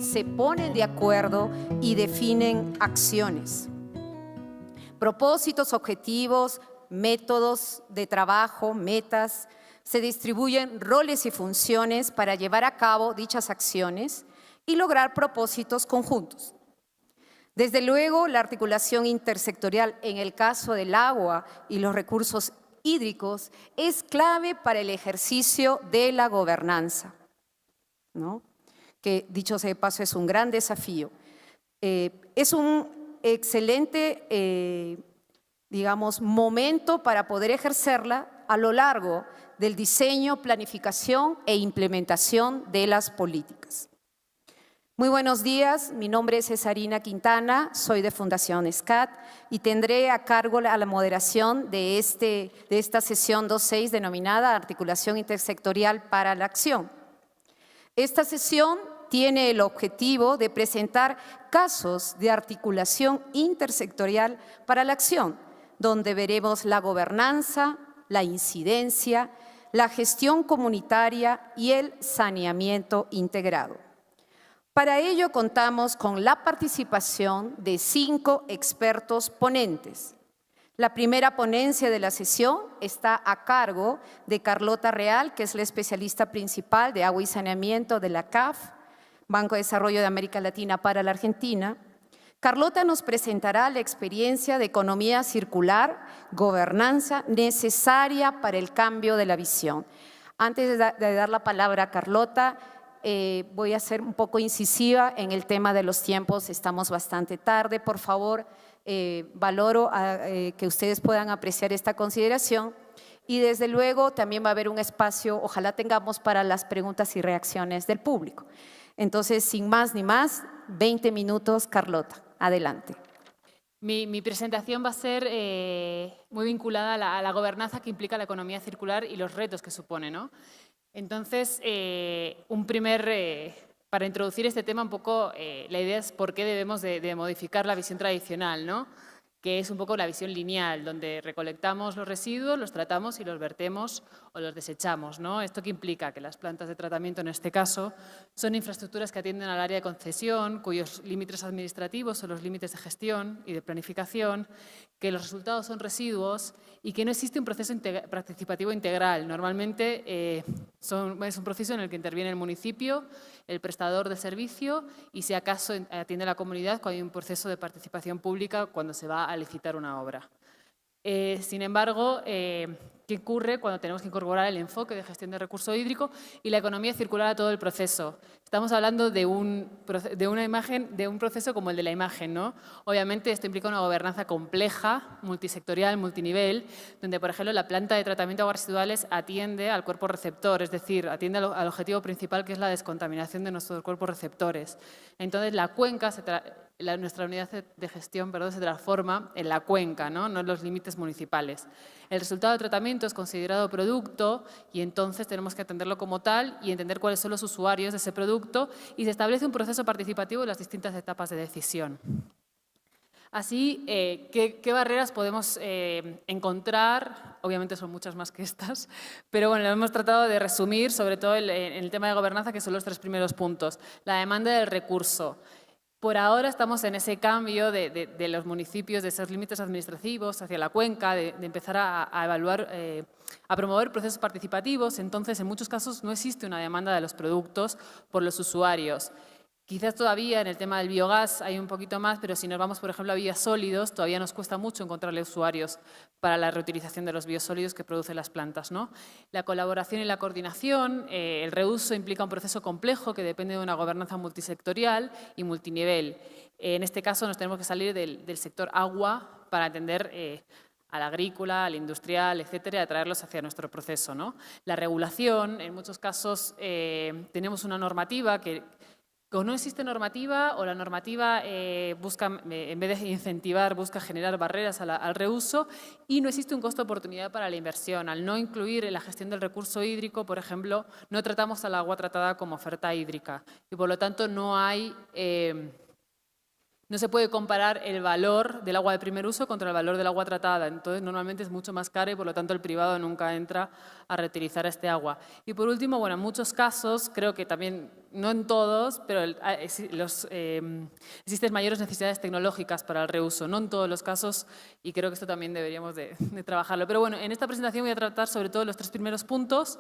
se ponen de acuerdo y definen acciones. Propósitos, objetivos, métodos de trabajo, metas, se distribuyen roles y funciones para llevar a cabo dichas acciones y lograr propósitos conjuntos. Desde luego, la articulación intersectorial en el caso del agua y los recursos hídricos es clave para el ejercicio de la gobernanza, ¿no? Que dicho sea de paso es un gran desafío. Es un excelente, digamos, momento para poder ejercerla a lo largo del diseño, planificación e implementación de las políticas. Muy buenos días, mi nombre es Cesarina Quintana, soy de Fundación SCAT y tendré a cargo a la moderación de esta sesión 2.6 denominada Articulación Intersectorial para la Acción. Esta sesión tiene el objetivo de presentar casos de articulación intersectorial para la acción, donde veremos la gobernanza, la incidencia, la gestión comunitaria y el saneamiento integrado. Para ello contamos con la participación de 5 expertos ponentes. La primera ponencia de la sesión está a cargo de Carlota Real, que es la especialista principal de agua y saneamiento de la CAF, Banco de Desarrollo de América Latina para la Argentina. Carlota nos presentará la experiencia de economía circular, gobernanza necesaria para el cambio de la visión. Antes de dar la palabra a Carlota, voy a ser un poco incisiva en el tema de los tiempos, estamos bastante tarde, por favor, valoro que ustedes puedan apreciar esta consideración y desde luego también va a haber un espacio, ojalá tengamos para las preguntas y reacciones del público. Entonces, sin más ni más, 20 minutos, Carlota, adelante. Mi presentación va a ser muy vinculada a la gobernanza que implica la economía circular y los retos que supone, ¿no? Entonces, para introducir este tema un poco, la idea es por qué debemos de modificar la visión tradicional, ¿no? Que es un poco la visión lineal, donde recolectamos los residuos, los tratamos y los vertemos o los desechamos, ¿no? ¿Esto qué implica? Que las plantas de tratamiento, en este caso, son infraestructuras que atienden al área de concesión, cuyos límites administrativos son los límites de gestión y de planificación, que los resultados son residuos y que no existe un proceso participativo integral. Normalmente es un proceso en el que interviene el municipio, el prestador de servicio y, si acaso, atiende a la comunidad cuando hay un proceso de participación pública cuando se va a licitar una obra. Sin embargo, ¿qué ocurre cuando tenemos que incorporar el enfoque de gestión de recurso hídrico y la economía circular a todo el proceso? Estamos hablando de un proceso como el de la imagen, ¿no? Obviamente esto implica una gobernanza compleja, multisectorial, multinivel, donde, por ejemplo, la planta de tratamiento de aguas residuales atiende al cuerpo receptor, es decir, atiende al objetivo principal, que es la descontaminación de nuestros cuerpos receptores. Entonces, la cuenca, nuestra unidad de gestión, se transforma en la cuenca, ¿no? No en los límites municipales. El resultado de tratamiento es considerado producto y entonces tenemos que atenderlo como tal y entender cuáles son los usuarios de ese producto y se establece un proceso participativo en las distintas etapas de decisión. Así, ¿qué barreras podemos encontrar? Obviamente son muchas más que estas, pero bueno, lo hemos tratado de resumir, sobre todo en el tema de gobernanza, que son los 3 primeros puntos. La demanda del recurso. Por ahora estamos en ese cambio de los municipios, de esos límites administrativos hacia la cuenca, de empezar a evaluar, a promover procesos participativos. Entonces, en muchos casos no existe una demanda de los productos por los usuarios. Quizás todavía en el tema del biogás hay un poquito más, pero si nos vamos, por ejemplo, a biosólidos, todavía nos cuesta mucho encontrarle usuarios para la reutilización de los biosólidos que producen las plantas, ¿no? La colaboración y la coordinación, el reuso implica un proceso complejo que depende de una gobernanza multisectorial y multinivel. En este caso nos tenemos que salir del sector agua para atender al agrícola, al industrial, etcétera, y atraerlos hacia nuestro proceso, ¿no? La regulación, en muchos casos tenemos una normativa que o no existe normativa o la normativa busca, en vez de incentivar, busca generar barreras al reuso y no existe un costo de oportunidad para la inversión. Al no incluir en la gestión del recurso hídrico, por ejemplo, no tratamos al agua tratada como oferta hídrica y por lo tanto no hay no se puede comparar el valor del agua de primer uso contra el valor del agua tratada. Entonces, normalmente es mucho más caro y, por lo tanto, el privado nunca entra a reutilizar este agua. Y, por último, bueno, en muchos casos, creo que también, no en todos, pero existen mayores necesidades tecnológicas para el reuso. No en todos los casos, y creo que esto también deberíamos de trabajarlo. Pero, bueno, en esta presentación voy a tratar sobre todo los 3 primeros puntos,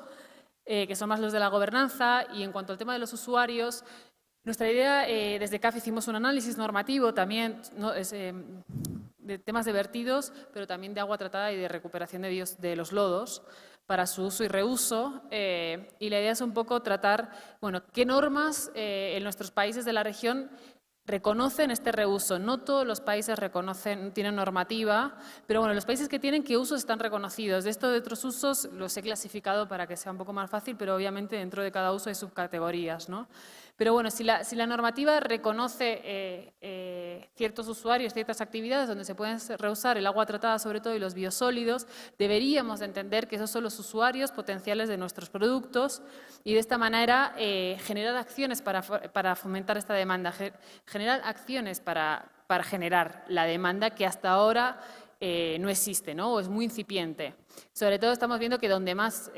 que son más los de la gobernanza. Y en cuanto al tema de los usuarios, nuestra idea, desde CAF hicimos un análisis normativo también de temas de vertidos, pero también de agua tratada y de recuperación de los lodos para su uso y reuso. Y la idea es un poco tratar, bueno, qué normas en nuestros países de la región reconocen este reuso. No todos los países tienen normativa, pero bueno, los países que tienen, ¿qué usos están reconocidos? De esto de otros usos los he clasificado para que sea un poco más fácil, pero obviamente dentro de cada uso hay subcategorías, ¿no? Pero bueno, si la normativa reconoce ciertos usuarios, ciertas actividades donde se pueden reusar el agua tratada sobre todo y los biosólidos, deberíamos de entender que esos son los usuarios potenciales de nuestros productos y de esta manera generar acciones para fomentar esta demanda, generar acciones para generar la demanda que hasta ahora no existe, ¿no? O es muy incipiente. Sobre todo estamos viendo que donde más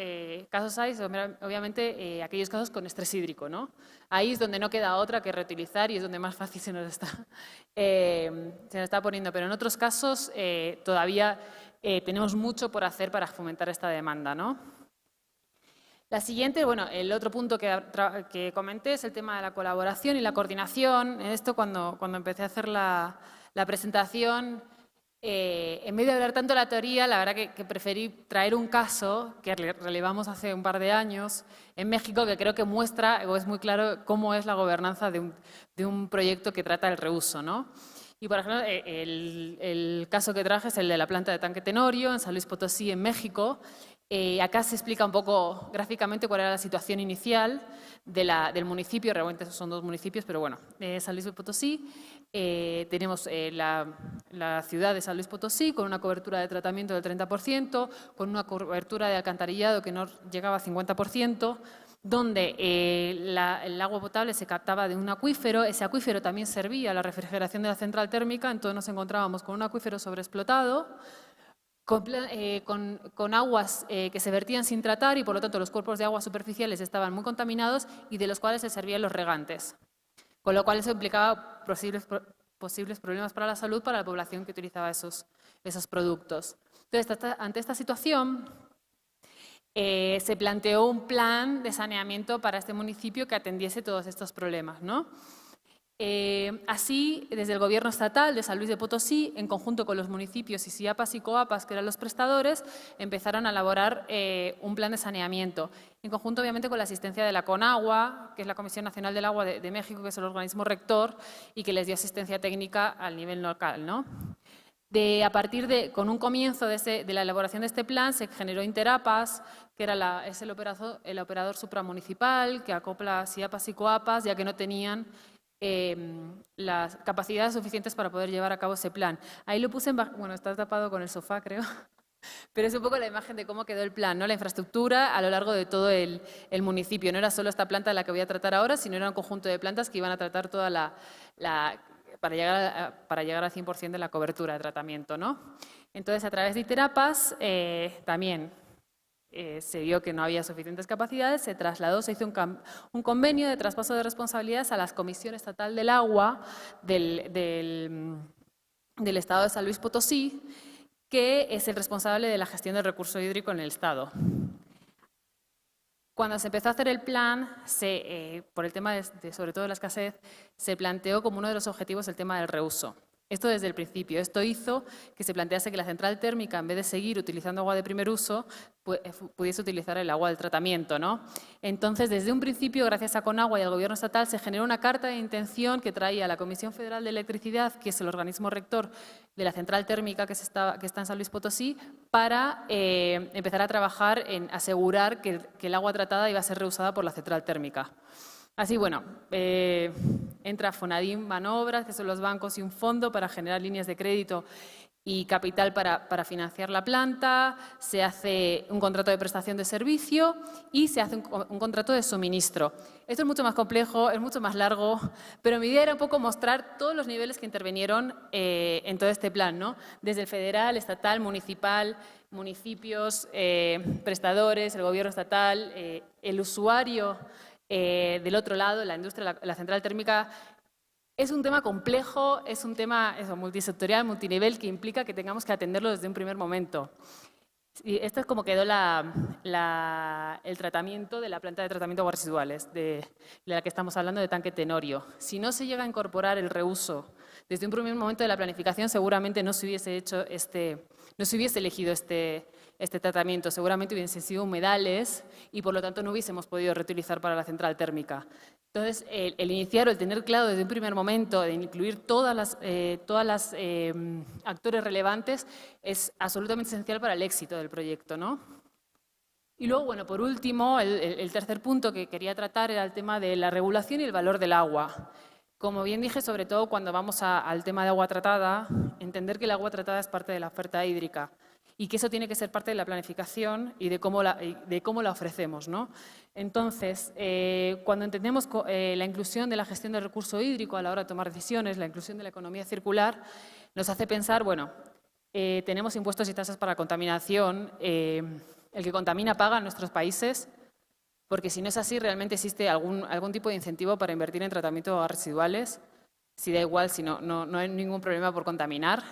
casos hay, obviamente, aquellos casos con estrés hídrico, ¿no? Ahí es donde no queda otra que reutilizar y es donde más fácil se nos está poniendo. Pero en otros casos todavía tenemos mucho por hacer para fomentar esta demanda, ¿no? La siguiente, bueno, el otro punto que comenté es el tema de la colaboración y la coordinación. En esto, cuando empecé a hacer la presentación, en vez de hablar tanto de la teoría, la verdad que preferí traer un caso que relevamos hace un par de años en México, que creo que muestra, o es muy claro, cómo es la gobernanza de un proyecto que trata el reuso, ¿no? Y, por ejemplo, el caso que traje es el de la planta de Tanque Tenorio, en San Luis Potosí, en México. Acá se explica un poco gráficamente cuál era la situación inicial del municipio. Realmente son 2 municipios, pero bueno, San Luis Potosí. Tenemos la ciudad de San Luis Potosí con una cobertura de tratamiento del 30%, con una cobertura de alcantarillado que no llegaba a 50%, donde el agua potable se captaba de un acuífero. Ese acuífero también servía a la refrigeración de la central térmica, entonces nos encontrábamos con un acuífero sobreexplotado, con aguas que se vertían sin tratar y, por lo tanto, los cuerpos de agua superficiales estaban muy contaminados y de los cuales se servían los regantes. Con lo cual eso implicaba posibles problemas para la salud para la población que utilizaba esos productos. Entonces, ante esta situación, se planteó un plan de saneamiento para este municipio que atendiese todos estos problemas, ¿no? Así, desde el Gobierno estatal de San Luis de Potosí, en conjunto con los municipios ISIAPAS y COAPAS, que eran los prestadores, empezaron a elaborar un plan de saneamiento, en conjunto obviamente con la asistencia de la CONAGUA, que es la Comisión Nacional del Agua de México, que es el organismo rector y que les dio asistencia técnica al nivel local, ¿no? Con un comienzo de la elaboración de este plan, se generó Interapas, que es el operador supramunicipal que acopla ISIAPAS y COAPAS, ya que no tenían las capacidades suficientes para poder llevar a cabo ese plan. Ahí lo puse bueno, está tapado con el sofá, creo, pero es un poco la imagen de cómo quedó el plan, ¿no? La infraestructura a lo largo de todo el municipio. No era solo esta planta la que voy a tratar ahora, sino era un conjunto de plantas que iban a tratar toda para llegar al 100% de la cobertura de tratamiento, ¿no? Entonces, a través de Interapas, también se vio que no había suficientes capacidades, se trasladó, se hizo un convenio de traspaso de responsabilidades a la Comisión Estatal del Agua del Estado de San Luis Potosí, que es el responsable de la gestión del recurso hídrico en el Estado. Cuando se empezó a hacer el plan, por el tema sobre todo de la escasez, se planteó como uno de los objetivos el tema del reuso. Esto desde el principio. Esto hizo que se plantease que la central térmica, en vez de seguir utilizando agua de primer uso, pudiese utilizar el agua del tratamiento, ¿no? Entonces, desde un principio, gracias a Conagua y al Gobierno estatal, se generó una carta de intención que traía a la Comisión Federal de Electricidad, que es el organismo rector de la central térmica que está en San Luis Potosí, para empezar a trabajar en asegurar que el agua tratada iba a ser reusada por la central térmica. Así, bueno, entra Fonadim Manobras, que son los bancos, y un fondo para generar líneas de crédito y capital para financiar la planta, se hace un contrato de prestación de servicio y se hace un contrato de suministro. Esto es mucho más complejo, es mucho más largo, pero mi idea era un poco mostrar todos los niveles que intervinieron en todo este plan, ¿no? Desde el federal, estatal, municipal, municipios, prestadores, el gobierno estatal, el usuario del otro lado, la industria, la central térmica. Es un tema complejo, es un tema multisectorial, multinivel, que implica que tengamos que atenderlo desde un primer momento. Y esto es como quedó el tratamiento de la planta de tratamiento de aguas residuales, de la que estamos hablando, de Tanque Tenorio. Si no se llega a incorporar el reuso desde un primer momento de la planificación, seguramente no se hubiese elegido este tratamiento, seguramente hubiesen sido humedales y por lo tanto no hubiésemos podido reutilizar para la central térmica. Entonces, el iniciar o el tener claro desde un primer momento de incluir todas las actores relevantes es absolutamente esencial para el éxito del proyecto, ¿no? Y luego, bueno, por último, el tercer punto que quería tratar era el tema de la regulación y el valor del agua. Como bien dije, sobre todo cuando vamos al tema de agua tratada, entender que el agua tratada es parte de la oferta hídrica y que eso tiene que ser parte de la planificación y de cómo la ofrecemos, ¿no? Entonces, cuando entendemos la inclusión de la gestión del recurso hídrico a la hora de tomar decisiones, la inclusión de la economía circular, nos hace pensar, bueno, tenemos impuestos y tasas para contaminación, el que contamina paga en nuestros países, porque si no es así, realmente existe algún tipo de incentivo para invertir en tratamiento de aguas residuales. Si da igual, si no hay ningún problema por contaminar.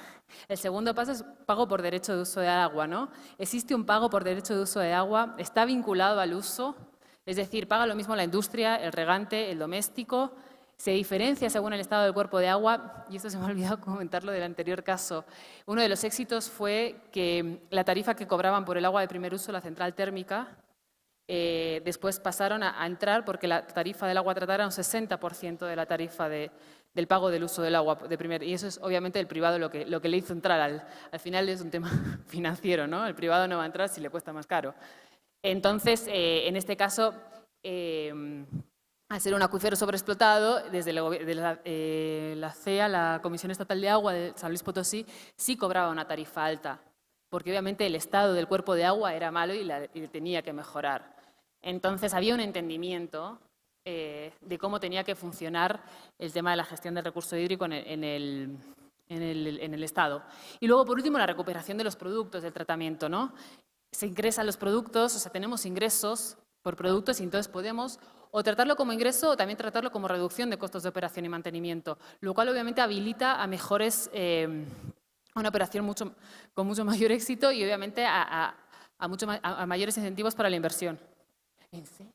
El segundo paso es pago por derecho de uso de agua, ¿no? Existe un pago por derecho de uso de agua, está vinculado al uso, es decir, paga lo mismo la industria, el regante, el doméstico, se diferencia según el estado del cuerpo de agua, y esto se me ha olvidado comentarlo del anterior caso. Uno de los éxitos fue que la tarifa que cobraban por el agua de primer uso, la central térmica, después pasaron a entrar porque la tarifa del agua tratada era un 60% de la tarifa del pago del uso del agua de primer, y eso es obviamente el privado lo que le hizo entrar. Al final es un tema financiero, ¿no? El privado no va a entrar si le cuesta más caro. Entonces, en este caso, al ser un acuífero sobreexplotado, desde la CEA, la Comisión Estatal de Agua de San Luis Potosí, sí cobraba una tarifa alta, porque obviamente el estado del cuerpo de agua era malo y tenía que mejorar. Entonces había un entendimiento de cómo tenía que funcionar el tema de la gestión del recurso hídrico en el Estado. Y luego, por último, la recuperación de los productos del tratamiento, ¿no? Se ingresan los productos, o sea, tenemos ingresos por productos y entonces podemos o tratarlo como ingreso o también tratarlo como reducción de costos de operación y mantenimiento, lo cual obviamente habilita a mejores, una operación con mucho mayor éxito y obviamente a mayores incentivos para la inversión. ¿En serio?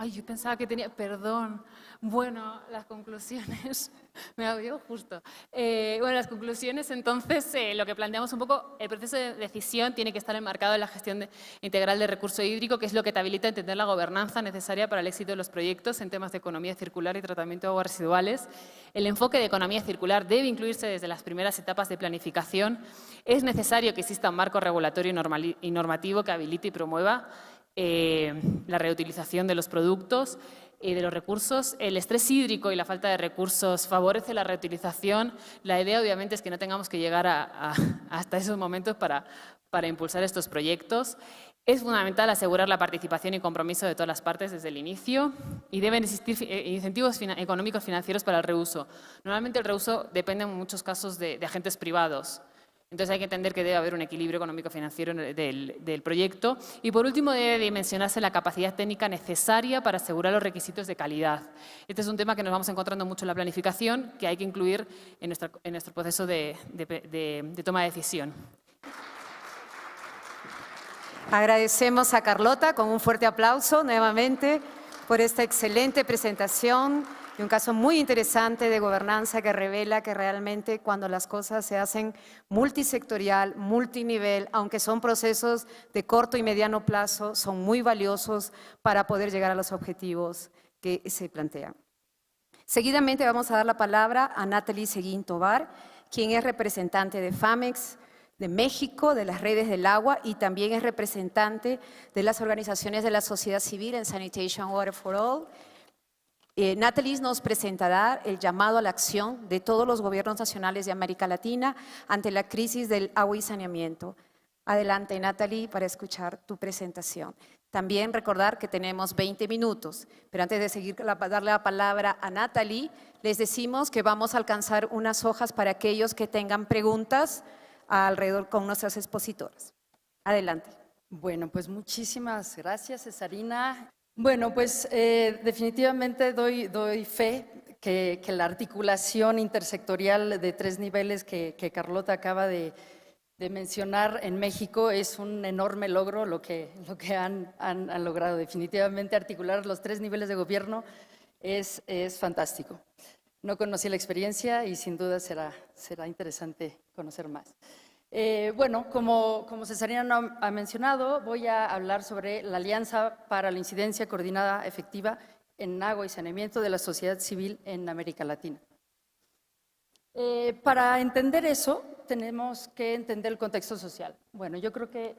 Ay, yo pensaba que tenía... Perdón. Bueno, las conclusiones... Me abrió justo. Bueno, las conclusiones, entonces, lo que planteamos un poco, el proceso de decisión tiene que estar enmarcado en la gestión integral de recurso hídrico, que es lo que te habilita a entender la gobernanza necesaria para el éxito de los proyectos en temas de economía circular y tratamiento de aguas residuales. El enfoque de economía circular debe incluirse desde las primeras etapas de planificación. Es necesario que exista un marco regulatorio y normativo que habilite y promueva la reutilización de los productos y de los recursos. El estrés hídrico y la falta de recursos favorece la reutilización. La idea obviamente es que no tengamos que llegar hasta esos momentos para impulsar estos proyectos. Es fundamental asegurar la participación y compromiso de todas las partes desde el inicio y deben existir incentivos económicos financieros para el reuso. Normalmente el reuso depende en muchos casos de agentes privados. Entonces hay que entender que debe haber un equilibrio económico-financiero del proyecto. Y por último debe dimensionarse la capacidad técnica necesaria para asegurar los requisitos de calidad. Este es un tema que nos vamos encontrando mucho en la planificación, que hay que incluir en nuestro proceso de toma de decisión. Agradecemos a Carlota con un fuerte aplauso nuevamente por esta excelente presentación y un caso muy interesante de gobernanza que revela que realmente cuando las cosas se hacen multisectorial, multinivel, aunque son procesos de corto y mediano plazo, son muy valiosos para poder llegar a los objetivos que se plantean. Seguidamente vamos a dar la palabra a Natalie Seguín Tobar, quien es representante de FAMEX de México, de las redes del agua, y también es representante de las organizaciones de la sociedad civil en Sanitation Water for All. Natalie nos presentará el llamado a la acción de todos los gobiernos nacionales de América Latina ante la crisis del agua y saneamiento. Adelante, Natalie, para escuchar tu presentación. También recordar que tenemos 20 minutos, pero antes de seguir darle la palabra a Natalie, les decimos que vamos a alcanzar unas hojas para aquellos que tengan preguntas alrededor con nuestras expositoras. Adelante. Bueno, pues muchísimas gracias, Cesarina. Bueno, pues definitivamente doy fe que la articulación intersectorial de 3 niveles que Carlota acaba de mencionar en México es un enorme logro lo que han logrado. Definitivamente articular los 3 niveles de gobierno es fantástico. No conocí la experiencia y sin duda será interesante conocer más. Bueno, como Cesarina ha mencionado, voy a hablar sobre la Alianza para la Incidencia Coordinada Efectiva en Agua y Saneamiento de la Sociedad Civil en América Latina. Para entender eso, tenemos que entender el contexto social. Bueno, yo creo que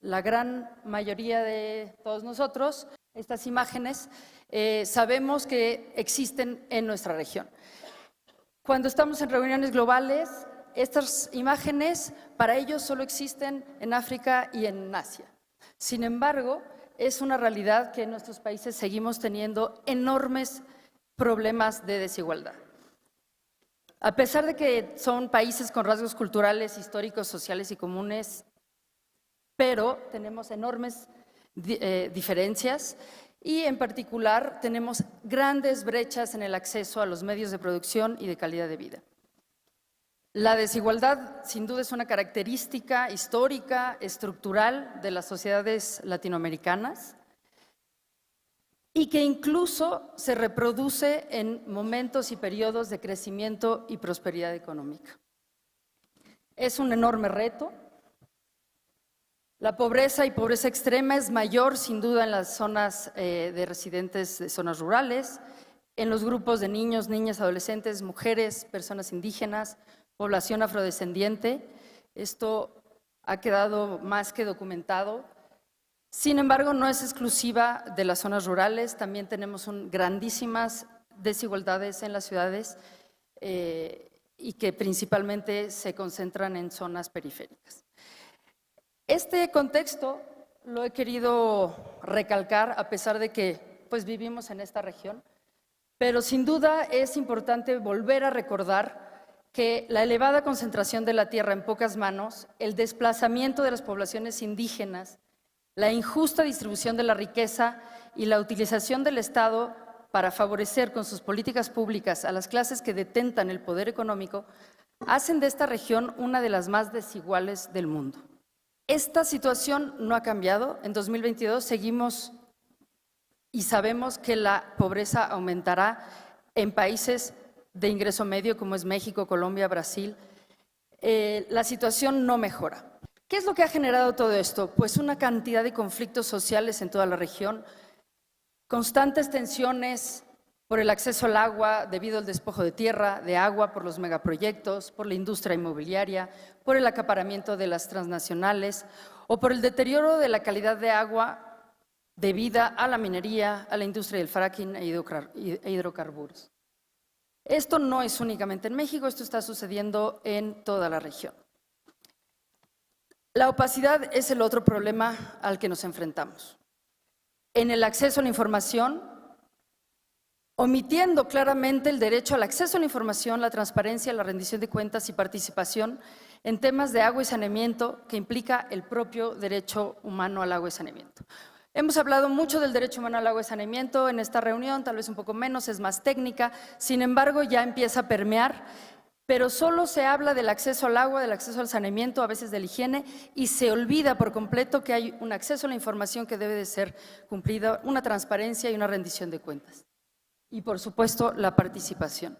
la gran mayoría de todos nosotros, estas imágenes, sabemos que existen en nuestra región. Cuando estamos en reuniones globales, estas imágenes para ellos solo existen en África y en Asia. Sin embargo, es una realidad que en nuestros países seguimos teniendo enormes problemas de desigualdad. A pesar de que son países con rasgos culturales, históricos, sociales y comunes, pero tenemos enormes diferencias y en particular tenemos grandes brechas en el acceso a los medios de producción y de calidad de vida. La desigualdad, sin duda, es una característica histórica, estructural de las sociedades latinoamericanas y que incluso se reproduce en momentos y periodos de crecimiento y prosperidad económica. Es un enorme reto. La pobreza y pobreza extrema es mayor, sin duda, en las zonas de residentes de zonas rurales, en los grupos de niños, niñas, adolescentes, mujeres, personas indígenas, población afrodescendiente. Esto ha quedado más que documentado. Sin embargo, no es exclusiva de las zonas rurales, también tenemos grandísimas desigualdades en las ciudades y que principalmente se concentran en zonas periféricas. Este contexto lo he querido recalcar a pesar de que pues, vivimos en esta región, pero sin duda es importante volver a recordar que la elevada concentración de la tierra en pocas manos, el desplazamiento de las poblaciones indígenas, la injusta distribución de la riqueza y la utilización del Estado para favorecer con sus políticas públicas a las clases que detentan el poder económico, hacen de esta región una de las más desiguales del mundo. Esta situación no ha cambiado. En 2022 seguimos y sabemos que la pobreza aumentará en países de ingreso medio como es México, Colombia, Brasil. La situación no mejora. ¿Qué es lo que ha generado todo esto? Pues una cantidad de conflictos sociales en toda la región, constantes tensiones por el acceso al agua debido al despojo de tierra, de agua, por los megaproyectos, por la industria inmobiliaria, por el acaparamiento de las transnacionales o por el deterioro de la calidad de agua debida a la minería, a la industria del fracking e hidrocarburos. Esto no es únicamente en México, esto está sucediendo en toda la región. La opacidad es el otro problema al que nos enfrentamos. En el acceso a la información, omitiendo claramente el derecho al acceso a la información, la transparencia, la rendición de cuentas y participación en temas de agua y saneamiento que implica el propio derecho humano al agua y saneamiento. Hemos hablado mucho del derecho humano al agua y saneamiento en esta reunión, tal vez un poco menos, es más técnica, sin embargo ya empieza a permear, pero solo se habla del acceso al agua, del acceso al saneamiento, a veces de la higiene, y se olvida por completo que hay un acceso a la información que debe de ser cumplida, una transparencia y una rendición de cuentas. Y por supuesto la participación.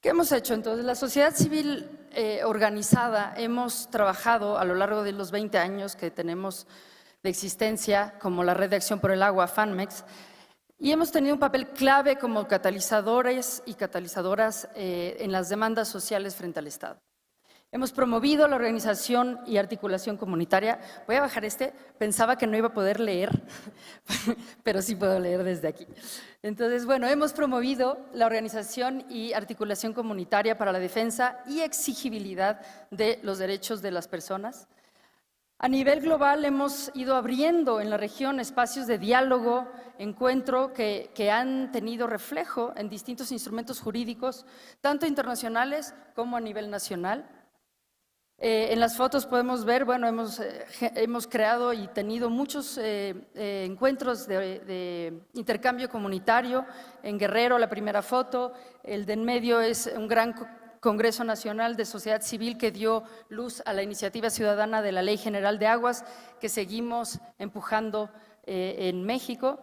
¿Qué hemos hecho entonces? La sociedad civil organizada hemos trabajado a lo largo de los 20 años que tenemos de existencia como la Red de Acción por el Agua, FANMEX, y hemos tenido un papel clave como catalizadores y catalizadoras en las demandas sociales frente al Estado. Hemos promovido la organización y articulación comunitaria. Voy a bajar pensaba que no iba a poder leer, pero sí puedo leer desde aquí. Entonces, bueno, hemos promovido la organización y articulación comunitaria para la defensa y exigibilidad de los derechos de las personas. A nivel global hemos ido abriendo en la región espacios de diálogo, encuentro que han tenido reflejo en distintos instrumentos jurídicos, tanto internacionales como a nivel nacional. En las fotos podemos ver, bueno, hemos creado y tenido muchos encuentros de intercambio comunitario. En Guerrero, la primera foto, el de en medio es un gran Congreso Nacional de Sociedad Civil que dio luz a la iniciativa ciudadana de la Ley General de Aguas, que seguimos empujando en México.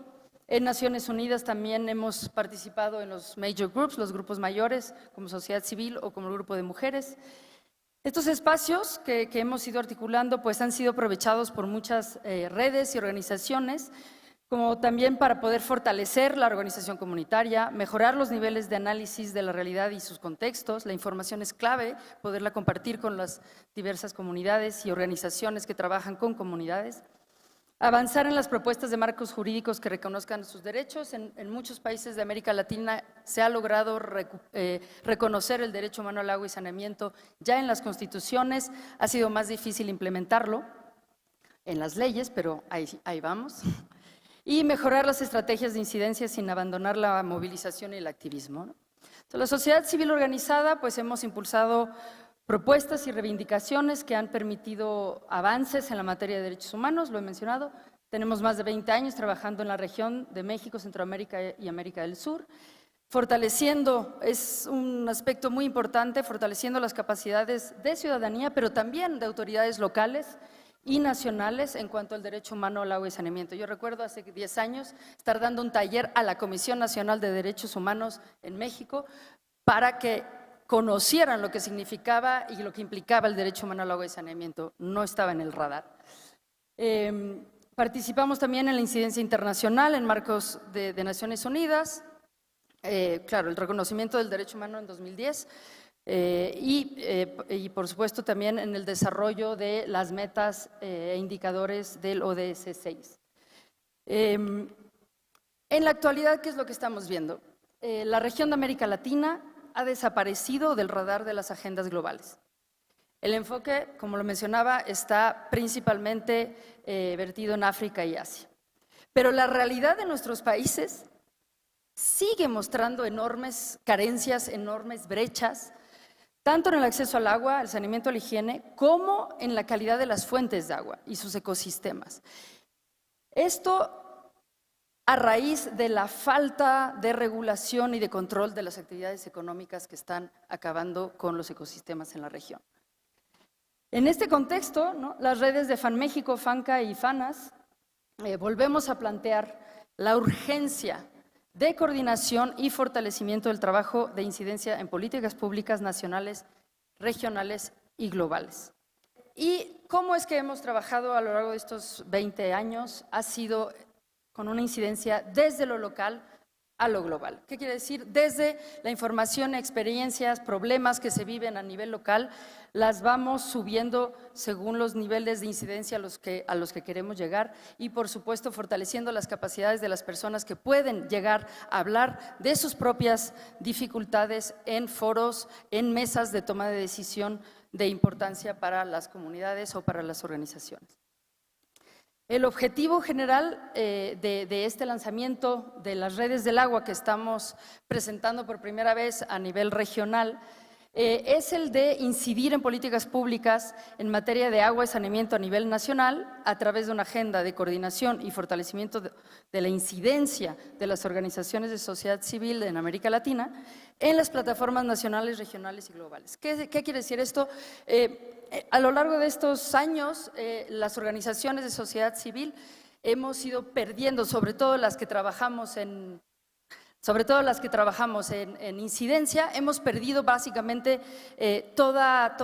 En Naciones Unidas también hemos participado en los major groups, los grupos mayores, como sociedad civil o como el grupo de mujeres. Estos espacios que hemos ido articulando pues han sido aprovechados por muchas redes y organizaciones, como también para poder fortalecer la organización comunitaria, mejorar los niveles de análisis de la realidad y sus contextos. La información es clave, poderla compartir con las diversas comunidades y organizaciones que trabajan con comunidades. Avanzar en las propuestas de marcos jurídicos que reconozcan sus derechos. En muchos países de América Latina se ha logrado reconocer el derecho humano al agua y saneamiento ya en las constituciones. Ha sido más difícil implementarlo en las leyes, pero ahí vamos. Y mejorar las estrategias de incidencia sin abandonar la movilización y el activismo, ¿no? Entonces, la sociedad civil organizada, pues hemos impulsado propuestas y reivindicaciones que han permitido avances en la materia de derechos humanos, lo he mencionado. Tenemos más de 20 años trabajando en la región de México, Centroamérica y América del Sur, fortaleciendo, es un aspecto muy importante, fortaleciendo las capacidades de ciudadanía, pero también de autoridades locales y nacionales en cuanto al derecho humano al agua y saneamiento. Yo recuerdo hace 10 años estar dando un taller a la Comisión Nacional de Derechos Humanos en México para que conocieran lo que significaba y lo que implicaba el derecho humano al agua y saneamiento. No estaba en el radar. Participamos también en la incidencia internacional en marcos de Naciones Unidas, claro, el reconocimiento del derecho humano en 2010 y por supuesto también en el desarrollo de las metas e indicadores del ODS 6. En la actualidad, ¿qué es lo que estamos viendo? La región de América Latina ha desaparecido del radar de las agendas globales. El enfoque, como lo mencionaba, está principalmente vertido en África y Asia. Pero la realidad de nuestros países sigue mostrando enormes carencias, enormes brechas, tanto en el acceso al agua, al saneamiento, a la higiene, como en la calidad de las fuentes de agua y sus ecosistemas. Esto a raíz de la falta de regulación y de control de las actividades económicas que están acabando con los ecosistemas en la región. En este contexto, ¿no?, las redes de FANMéxico, FANCA y FANAS volvemos a plantear la urgencia de coordinación y fortalecimiento del trabajo de incidencia en políticas públicas nacionales, regionales y globales. ¿Y cómo es que hemos trabajado a lo largo de estos 20 años? Ha sido con una incidencia desde lo local a lo global. ¿Qué quiere decir? Desde la información, experiencias, problemas que se viven a nivel local, las vamos subiendo según los niveles de incidencia a los que queremos llegar y, por supuesto, fortaleciendo las capacidades de las personas que pueden llegar a hablar de sus propias dificultades en foros, en mesas de toma de decisión de importancia para las comunidades o para las organizaciones. El objetivo general de este lanzamiento de las redes del agua que estamos presentando por primera vez a nivel regional es el de incidir en políticas públicas en materia de agua y saneamiento a nivel nacional a través de una agenda de coordinación y fortalecimiento de la incidencia de las organizaciones de sociedad civil en América Latina en las plataformas nacionales, regionales y globales. ¿Qué quiere decir esto? A lo largo de estos años, las organizaciones de sociedad civil hemos ido perdiendo, sobre todo las que trabajamos en incidencia, hemos perdido básicamente toda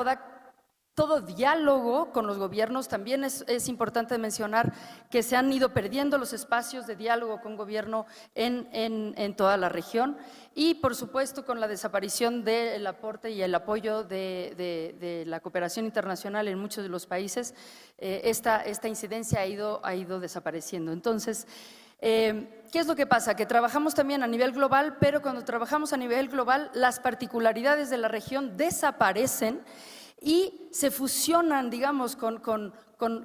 todo diálogo con los gobiernos. También es importante mencionar que se han ido perdiendo los espacios de diálogo con gobierno en toda la región y, por supuesto, con la desaparición del aporte y el apoyo de la cooperación internacional en muchos de los países, esta incidencia ha ido desapareciendo. Entonces, ¿qué es lo que pasa? Que trabajamos también a nivel global, pero cuando trabajamos a nivel global, las particularidades de la región desaparecen y se fusionan, digamos, con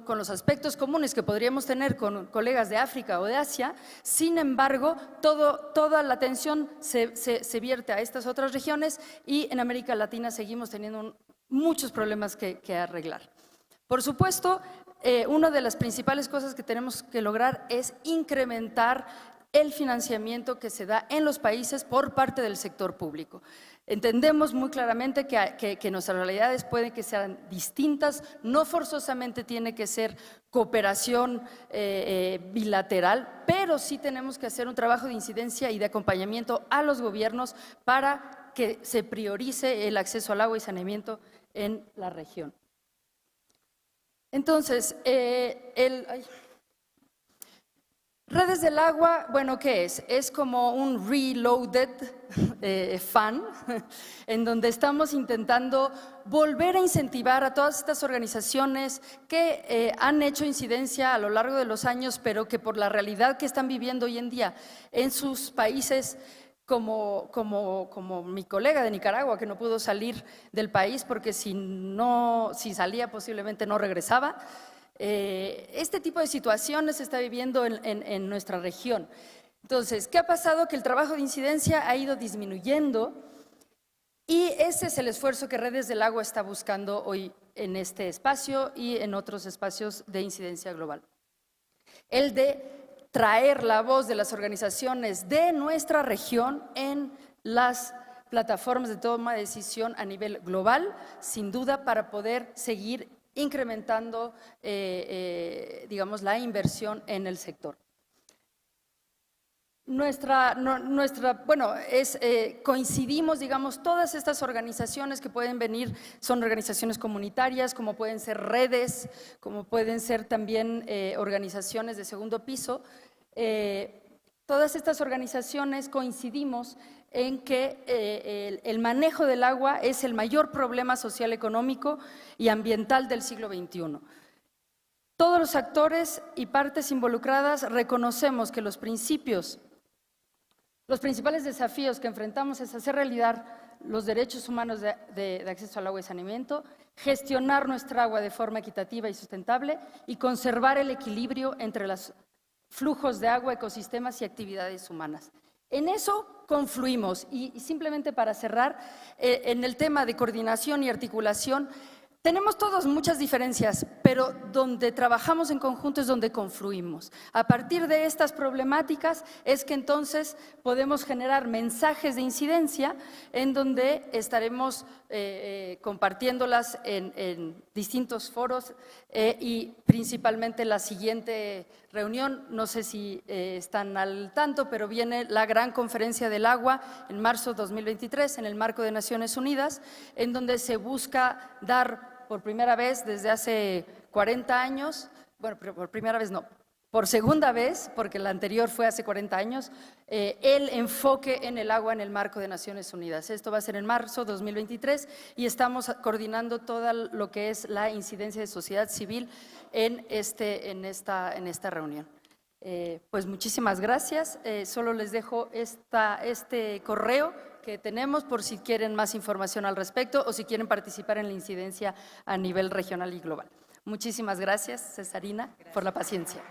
los aspectos comunes que podríamos tener con colegas de África o de Asia. Sin embargo, toda la atención se vierte a estas otras regiones y en América Latina seguimos teniendo muchos problemas que arreglar. Por supuesto, una de las principales cosas que tenemos que lograr es incrementar el financiamiento que se da en los países por parte del sector público. Entendemos muy claramente que nuestras realidades pueden que sean distintas, no forzosamente tiene que ser cooperación bilateral, pero sí tenemos que hacer un trabajo de incidencia y de acompañamiento a los gobiernos para que se priorice el acceso al agua y saneamiento en la región. Entonces, Redes del Agua, bueno, ¿qué es? Es como un reloaded fan, en donde estamos intentando volver a incentivar a todas estas organizaciones que han hecho incidencia a lo largo de los años, pero que por la realidad que están viviendo hoy en día en sus países, como mi colega de Nicaragua, que no pudo salir del país porque si salía posiblemente no regresaba. Este tipo de situaciones se está viviendo en nuestra región. Entonces, ¿qué ha pasado? Que el trabajo de incidencia ha ido disminuyendo y ese es el esfuerzo que Redes del Agua está buscando hoy en este espacio y en otros espacios de incidencia global. El de traer la voz de las organizaciones de nuestra región en las plataformas de toma de decisión a nivel global, sin duda, para poder seguir incrementando, digamos, la inversión en el sector. Coincidimos, digamos, todas estas organizaciones que pueden venir, son organizaciones comunitarias, como pueden ser redes, como pueden ser también organizaciones de segundo piso. Todas estas organizaciones coincidimos en que el manejo del agua es el mayor problema social, económico y ambiental del siglo XXI. Todos los actores y partes involucradas reconocemos que los principales desafíos que enfrentamos es hacer realidad los derechos humanos de acceso al agua y saneamiento, gestionar nuestra agua de forma equitativa y sustentable y conservar el equilibrio entre los flujos de agua, ecosistemas y actividades humanas. En eso confluimos y simplemente para cerrar, en el tema de coordinación y articulación, tenemos todos muchas diferencias, pero donde trabajamos en conjunto es donde confluimos. A partir de estas problemáticas es que entonces podemos generar mensajes de incidencia en donde estaremos compartiéndolas en distintos foros y principalmente la siguiente reunión, no sé si están al tanto, pero viene la Gran Conferencia del Agua en marzo de 2023 en el marco de Naciones Unidas, en donde se busca dar por primera vez desde hace 40 años, bueno, por primera vez no, por segunda vez, porque la anterior fue hace 40 años, el enfoque en el agua en el marco de Naciones Unidas. Esto va a ser en marzo de 2023 y estamos coordinando todo lo que es la incidencia de sociedad civil en esta reunión. Pues muchísimas gracias, solo les dejo este correo que tenemos por si quieren más información al respecto o si quieren participar en la incidencia a nivel regional y global. Muchísimas gracias, Cesarina, por la paciencia.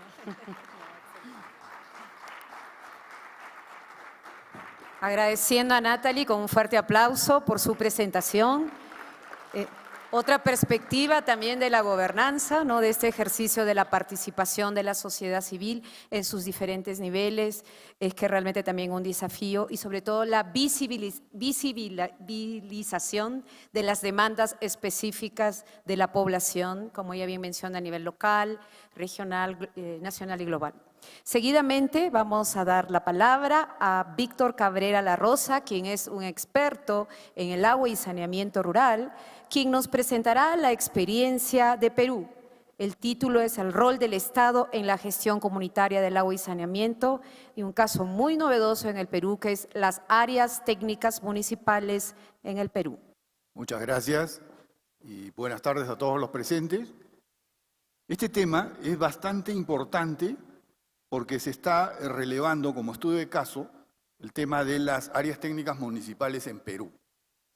Agradeciendo a Natalie con un fuerte aplauso por su presentación. Otra perspectiva también de la gobernanza, ¿no? De este ejercicio de la participación de la sociedad civil en sus diferentes niveles, es que realmente también un desafío y sobre todo la visibilización de las demandas específicas de la población, como ya bien menciona, a nivel local, regional, nacional y global. Seguidamente vamos a dar la palabra a Víctor Cabrera La Rosa, quien es un experto en el agua y saneamiento rural, quien nos presentará la experiencia de Perú. El título es El rol del Estado en la gestión comunitaria del agua y saneamiento, y un caso muy novedoso en el Perú, que es las áreas técnicas municipales en el Perú. Muchas gracias y buenas tardes a todos los presentes. Este tema es bastante importante porque se está relevando como estudio de caso el tema de las áreas técnicas municipales en Perú,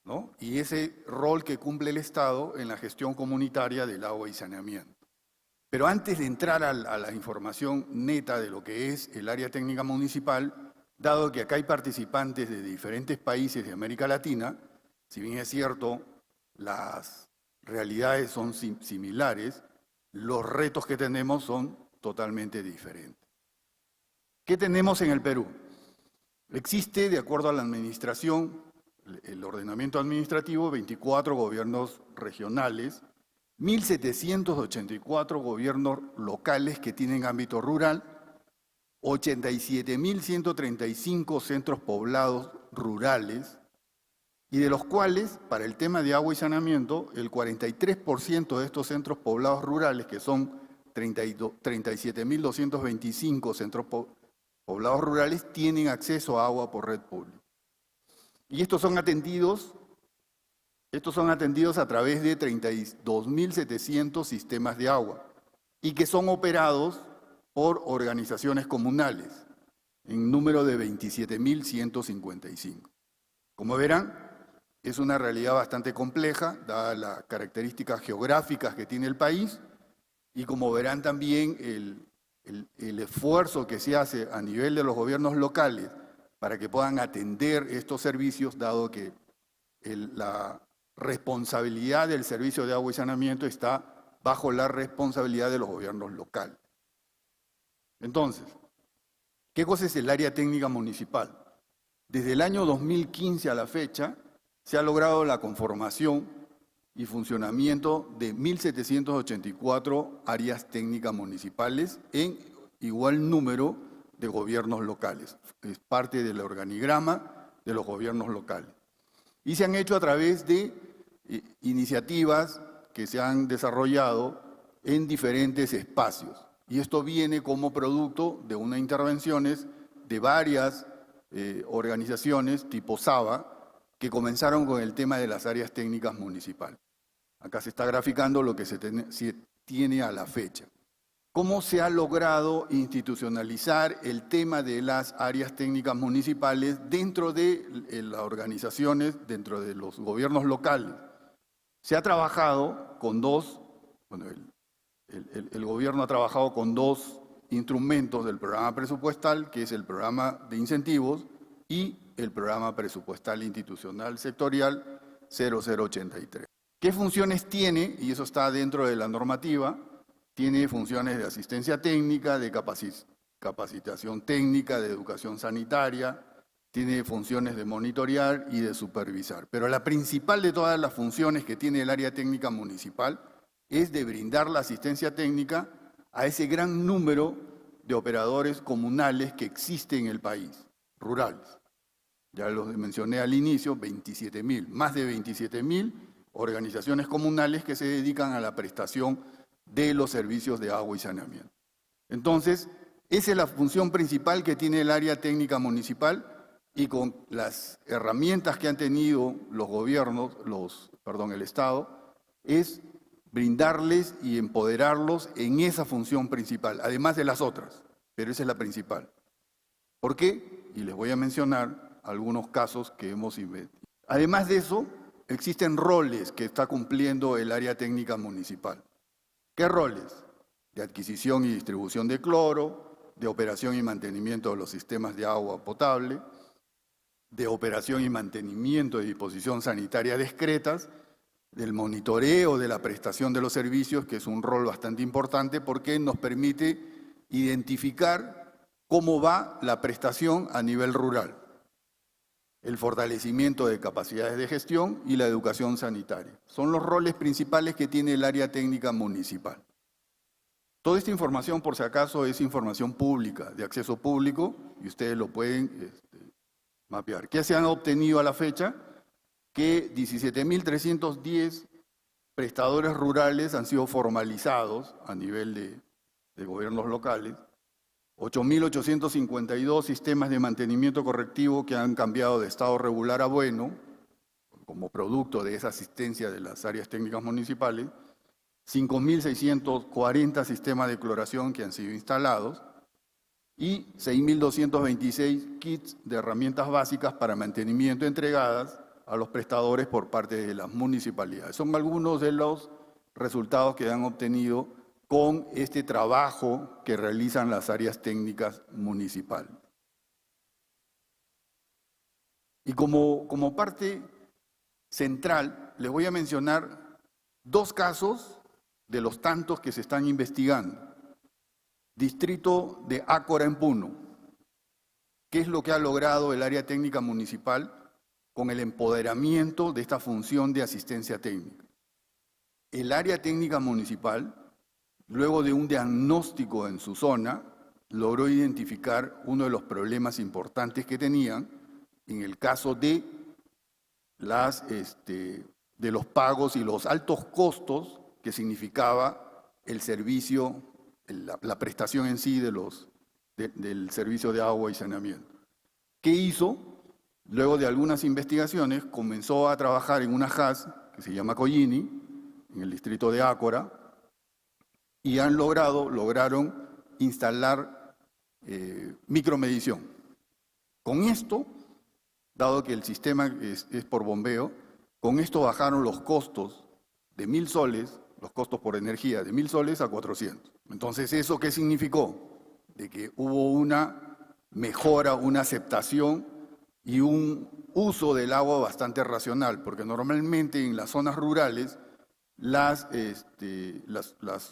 ¿no? Y ese rol que cumple el Estado en la gestión comunitaria del agua y saneamiento. Pero antes de entrar a la información neta de lo que es el área técnica municipal, dado que acá hay participantes de diferentes países de América Latina, si bien es cierto, las realidades son similares, los retos que tenemos son totalmente diferentes. ¿Qué tenemos en el Perú? Existe, de acuerdo a la administración, el ordenamiento administrativo, 24 gobiernos regionales, 1.784 gobiernos locales que tienen ámbito rural, 87.135 centros poblados rurales, y de los cuales, para el tema de agua y saneamiento, el 43% de estos centros poblados rurales, que son 37.225 centros poblados rurales, tienen acceso a agua por red pública. Y estos son atendidos a través de 32.700 sistemas de agua y que son operados por organizaciones comunales, en número de 27.155. Como verán, es una realidad bastante compleja, dadas las características geográficas que tiene el país, y como verán también el esfuerzo que se hace a nivel de los gobiernos locales para que puedan atender estos servicios, dado que la responsabilidad del servicio de agua y saneamiento está bajo la responsabilidad de los gobiernos locales. Entonces, ¿qué cosa es el área técnica municipal? Desde el año 2015 a la fecha, se ha logrado la conformación y funcionamiento de 1.784 áreas técnicas municipales en igual número de gobiernos locales. Es parte del organigrama de los gobiernos locales. Y se han hecho a través de iniciativas que se han desarrollado en diferentes espacios. Y esto viene como producto de unas intervenciones de varias organizaciones tipo SABA que comenzaron con el tema de las áreas técnicas municipales. Acá se está graficando lo que se tiene a la fecha. ¿Cómo se ha logrado institucionalizar el tema de las áreas técnicas municipales dentro de las organizaciones, dentro de los gobiernos locales? Se ha trabajado con el gobierno ha trabajado con dos instrumentos del programa presupuestal, que es el programa de incentivos y el programa presupuestal institucional sectorial 0083. ¿Qué funciones tiene? Y eso está dentro de la normativa. Tiene funciones de asistencia técnica, de capacitación técnica, de educación sanitaria, tiene funciones de monitorear y de supervisar. Pero la principal de todas las funciones que tiene el área técnica municipal es de brindar la asistencia técnica a ese gran número de operadores comunales que existen en el país, rurales. Ya los mencioné al inicio, 27.000, más de 27.000 organizaciones comunales que se dedican a la prestación de los servicios de agua y saneamiento. Entonces, esa es la función principal que tiene el área técnica municipal, y con las herramientas que han tenido los gobiernos, el Estado, es brindarles y empoderarlos en esa función principal, además de las otras, pero esa es la principal. ¿Por qué? Y les voy a mencionar algunos casos que hemos investigado. Además de eso, existen roles que está cumpliendo el área técnica municipal. ¿Qué roles? De adquisición y distribución de cloro, de operación y mantenimiento de los sistemas de agua potable, de operación y mantenimiento de disposición sanitaria discretas, del monitoreo de la prestación de los servicios, que es un rol bastante importante porque nos permite identificar cómo va la prestación a nivel rural, el fortalecimiento de capacidades de gestión y la educación sanitaria. Son los roles principales que tiene el área técnica municipal. Toda esta información, por si acaso, es información pública, de acceso público, y ustedes lo pueden mapear. ¿Qué se han obtenido a la fecha? Que 17.310 prestadores rurales han sido formalizados a nivel de gobiernos locales, 8.852 sistemas de mantenimiento correctivo que han cambiado de estado regular a bueno, como producto de esa asistencia de las áreas técnicas municipales, 5.640 sistemas de cloración que han sido instalados y 6.226 kits de herramientas básicas para mantenimiento entregadas a los prestadores por parte de las municipalidades. Son algunos de los resultados que han obtenido con este trabajo que realizan las áreas técnicas municipales. Y como parte central, les voy a mencionar dos casos de los tantos que se están investigando. Distrito de Ácora en Puno. ¿Qué es lo que ha logrado el área técnica municipal con el empoderamiento de esta función de asistencia técnica? El área técnica municipal, luego de un diagnóstico en su zona, logró identificar uno de los problemas importantes que tenían en el caso de los pagos y los altos costos que significaba el servicio, la prestación en sí del servicio de agua y saneamiento. ¿Qué hizo? Luego de algunas investigaciones, comenzó a trabajar en una HAS que se llama Collini, en el distrito de Ácora, y lograron instalar micromedición. Con esto, dado que el sistema es por bombeo, con esto bajaron los costos de 1.000 soles, los costos por energía, de 1.000 soles a 400. Entonces, ¿eso qué significó? De que hubo una mejora, una aceptación y un uso del agua bastante racional, porque normalmente en las zonas rurales las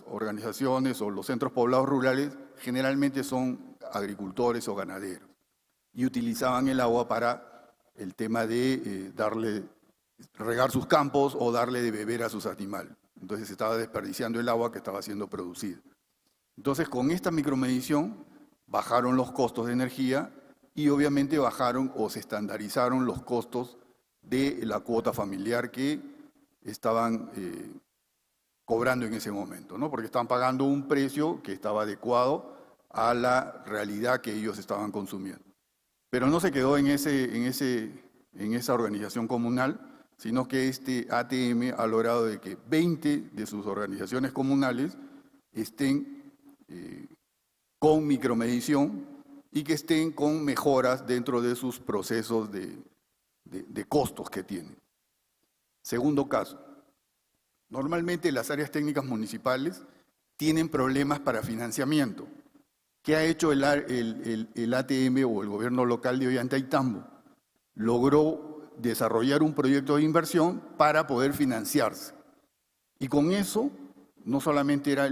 organizaciones o los centros poblados rurales generalmente son agricultores o ganaderos y utilizaban el agua para el tema de regar sus campos o darle de beber a sus animales. Entonces se estaba desperdiciando el agua que estaba siendo producida. Entonces con esta micromedición bajaron los costos de energía y obviamente bajaron o se estandarizaron los costos de la cuota familiar que estaban cobrando en ese momento, ¿no? Porque estaban pagando un precio que estaba adecuado a la realidad que ellos estaban consumiendo. Pero no se quedó en esa organización comunal, sino que este ATM ha logrado de que 20 de sus organizaciones comunales estén con micromedición y que estén con mejoras dentro de sus procesos de costos que tienen. Segundo caso, normalmente las áreas técnicas municipales tienen problemas para financiamiento. ¿Qué ha hecho el ATM o el gobierno local de Ollantaytambo? Logró desarrollar un proyecto de inversión para poder financiarse. Y con eso, no solamente era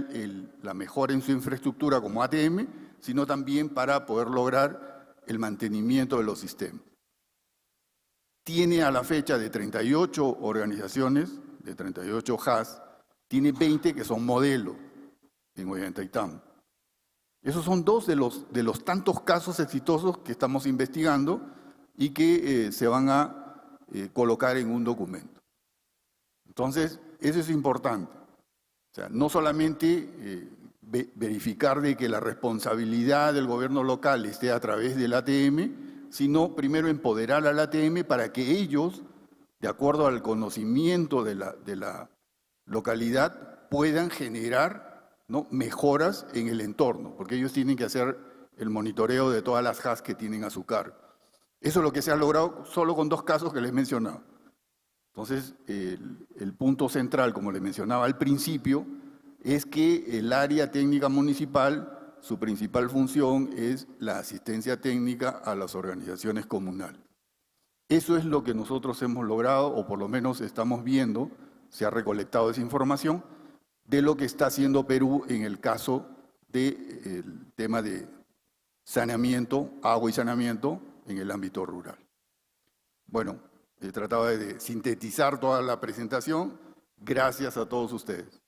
la mejora en su infraestructura como ATM, sino también para poder lograr el mantenimiento de los sistemas. Tiene a la fecha de 38 organizaciones, de 38 HAS, tiene 20 que son modelos en Ollantaytambo. Esos son dos de los tantos casos exitosos que estamos investigando y que se van a colocar en un documento. Entonces, eso es importante. O sea, no solamente verificar de que la responsabilidad del gobierno local esté a través del ATM, sino primero empoderar al ATM para que ellos, de acuerdo al conocimiento de la localidad, puedan generar, ¿no?, mejoras en el entorno, porque ellos tienen que hacer el monitoreo de todas las HAS que tienen a su cargo. Eso es lo que se ha logrado solo con dos casos que les he mencionado. Entonces, el punto central, como les mencionaba al principio, es que el área técnica municipal, su principal función es la asistencia técnica a las organizaciones comunales. Eso es lo que nosotros hemos logrado, o por lo menos estamos viendo, se ha recolectado esa información, de lo que está haciendo Perú en el caso del tema de saneamiento, agua y saneamiento en el ámbito rural. Bueno, he tratado de sintetizar toda la presentación. Gracias a todos ustedes.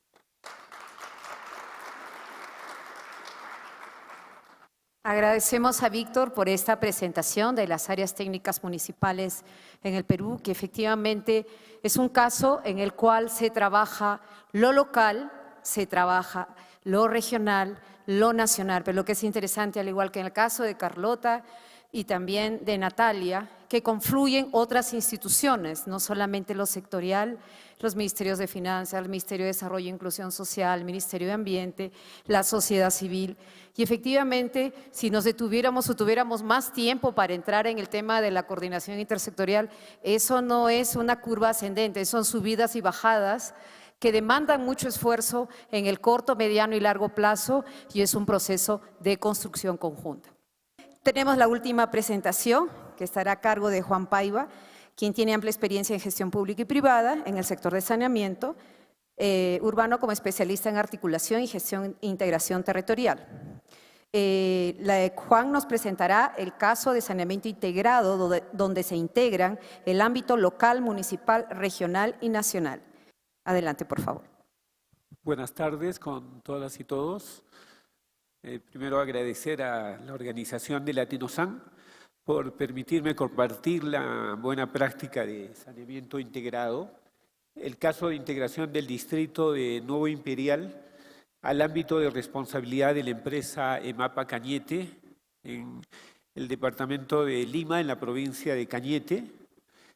Agradecemos a Víctor por esta presentación de las áreas técnicas municipales en el Perú, que efectivamente es un caso en el cual se trabaja lo local, se trabaja lo regional, lo nacional. Pero lo que es interesante, al igual que en el caso de Carlota y también de Natalia, que confluyen otras instituciones, no solamente lo sectorial, los ministerios de Finanzas, el Ministerio de Desarrollo e Inclusión Social, el Ministerio de Ambiente, la sociedad civil. Y efectivamente, si nos detuviéramos o tuviéramos más tiempo para entrar en el tema de la coordinación intersectorial, eso no es una curva ascendente, son subidas y bajadas que demandan mucho esfuerzo en el corto, mediano y largo plazo, y es un proceso de construcción conjunta. Tenemos la última presentación, que estará a cargo de Juan Paiva, quien tiene amplia experiencia en gestión pública y privada en el sector de saneamiento urbano como especialista en articulación y gestión e integración territorial. Juan nos presentará el caso de saneamiento integrado, donde se integran el ámbito local, municipal, regional y nacional. Adelante, por favor. Buenas tardes con todas y todos. Primero agradecer a la organización de Latinosan por permitirme compartir la buena práctica de saneamiento integrado, el caso de integración del distrito de Nuevo Imperial al ámbito de responsabilidad de la empresa EMAPA Cañete, en el departamento de Lima, en la provincia de Cañete,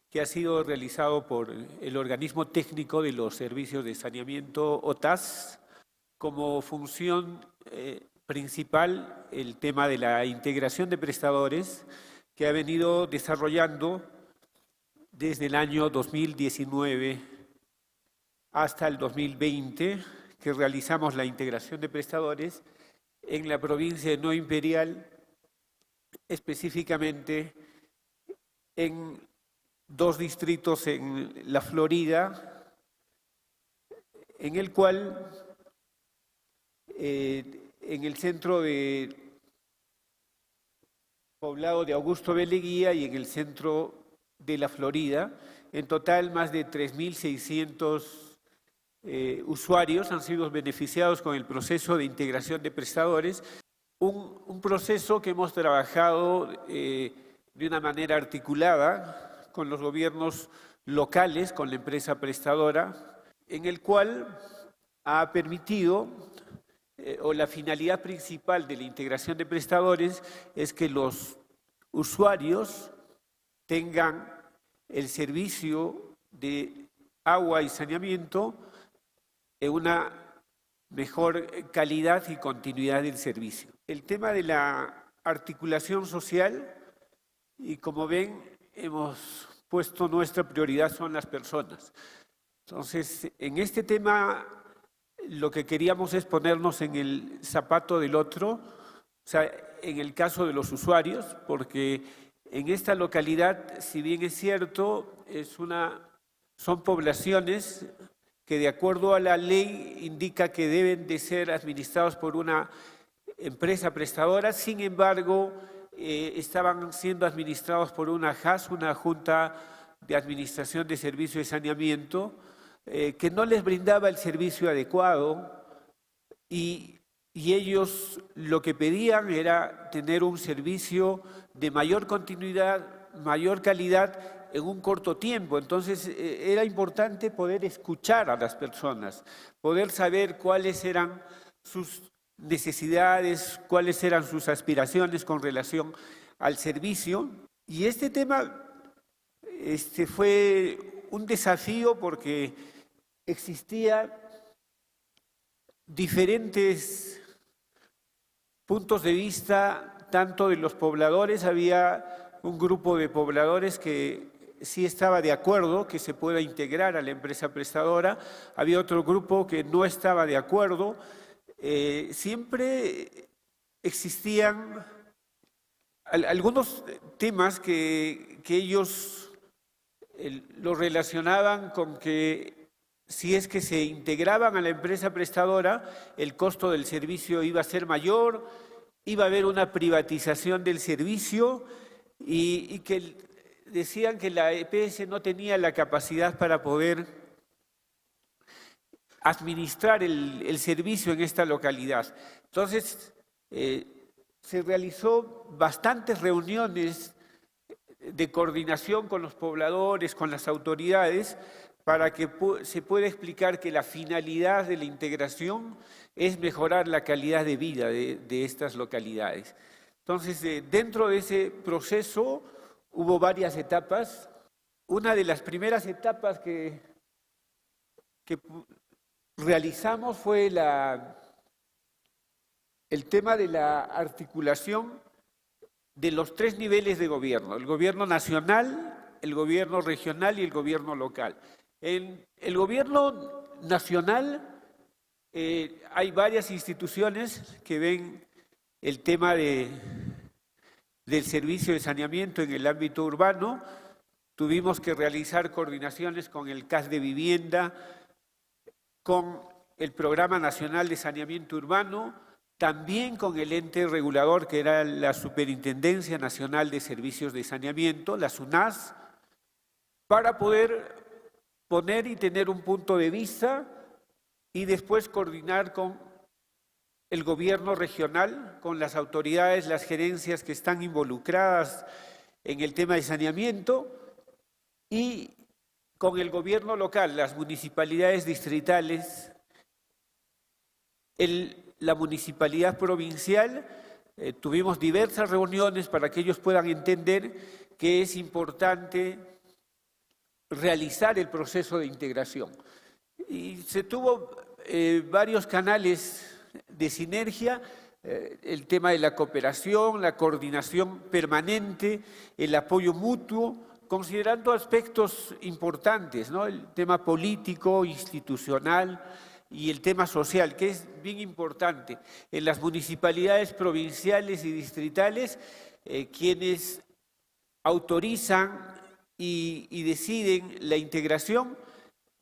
que ha sido realizado por el organismo técnico de los servicios de saneamiento OTAS, como función principal el tema de la integración de prestadores, que ha venido desarrollando desde el año 2019 hasta el 2020, que realizamos la integración de prestadores en la provincia de Nueva Imperial, específicamente en 2 distritos en la Florida, en el cual en el centro de poblado de Augusto B. Leguía y en el centro de la Florida. En total, más de 3.600 usuarios han sido beneficiados con el proceso de integración de prestadores, un proceso que hemos trabajado de una manera articulada con los gobiernos locales, con la empresa prestadora, en el cual ha permitido, o la finalidad principal de la integración de prestadores es que los usuarios tengan el servicio de agua y saneamiento en una mejor calidad y continuidad del servicio. El tema de la articulación social, y como ven, hemos puesto nuestra prioridad son las personas. Entonces, en este tema, lo que queríamos es ponernos en el zapato del otro, o sea, en el caso de los usuarios, porque en esta localidad, si bien es cierto, son poblaciones que de acuerdo a la ley indica que deben de ser administrados por una empresa prestadora, sin embargo, estaban siendo administrados por una JAS, una Junta de Administración de Servicios de Saneamiento, que no les brindaba el servicio adecuado y ellos lo que pedían era tener un servicio de mayor continuidad, mayor calidad en un corto tiempo. Entonces era importante poder escuchar a las personas, poder saber cuáles eran sus necesidades, cuáles eran sus aspiraciones con relación al servicio. Y este tema fue un desafío porque existía diferentes puntos de vista, tanto de los pobladores. Había un grupo de pobladores que sí estaba de acuerdo que se pueda integrar a la empresa prestadora, había otro grupo que no estaba de acuerdo. Siempre existían algunos temas que ellos lo relacionaban con que si es que se integraban a la empresa prestadora, el costo del servicio iba a ser mayor, iba a haber una privatización del servicio y que decían que la EPS no tenía la capacidad para poder administrar el servicio en esta localidad. Entonces, se realizó bastantes reuniones de coordinación con los pobladores, con las autoridades, para que se pueda explicar que la finalidad de la integración es mejorar la calidad de vida de estas localidades. Entonces, dentro de ese proceso hubo varias etapas. Una de las primeras etapas que realizamos fue el tema de la articulación de los 3 niveles de gobierno: el gobierno nacional, el gobierno regional y el gobierno local. En el gobierno nacional hay varias instituciones que ven el tema del servicio de saneamiento en el ámbito urbano. Tuvimos que realizar coordinaciones con el CAS de Vivienda, con el Programa Nacional de Saneamiento Urbano, también con el ente regulador que era la Superintendencia Nacional de Servicios de Saneamiento, la SUNAS, para poder poner y tener un punto de vista y después coordinar con el gobierno regional, con las autoridades, las gerencias que están involucradas en el tema de saneamiento y con el gobierno local, las municipalidades distritales, la municipalidad provincial. Tuvimos diversas reuniones para que ellos puedan entender que es importante realizar el proceso de integración. Y se tuvo varios canales de sinergia, el tema de la cooperación, la coordinación permanente, el apoyo mutuo, considerando aspectos importantes, ¿no? El tema político, institucional y el tema social, que es bien importante. En las municipalidades provinciales y distritales, quienes autorizan y deciden la integración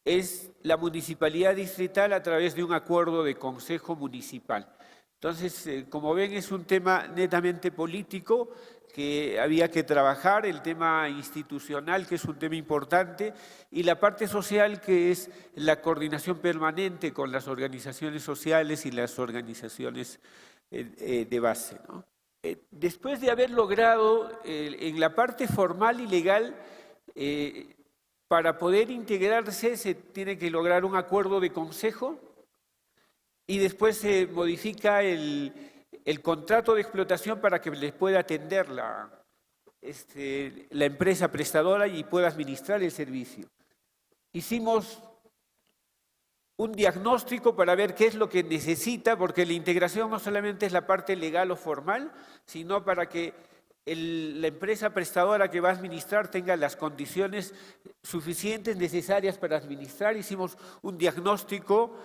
es la municipalidad distrital a través de un acuerdo de consejo municipal. Entonces, como ven, es un tema netamente político que había que trabajar, el tema institucional, que es un tema importante, y la parte social, que es la coordinación permanente con las organizaciones sociales y las organizaciones de base, ¿no? Después de haber logrado en la parte formal y legal, para poder integrarse se tiene que lograr un acuerdo de consejo y después se modifica el contrato de explotación para que les pueda atender la empresa prestadora y pueda administrar el servicio. Hicimos un diagnóstico para ver qué es lo que necesita, porque la integración no solamente es la parte legal o formal, sino para que la empresa prestadora que va a administrar tenga las condiciones suficientes, necesarias para administrar. Hicimos un diagnóstico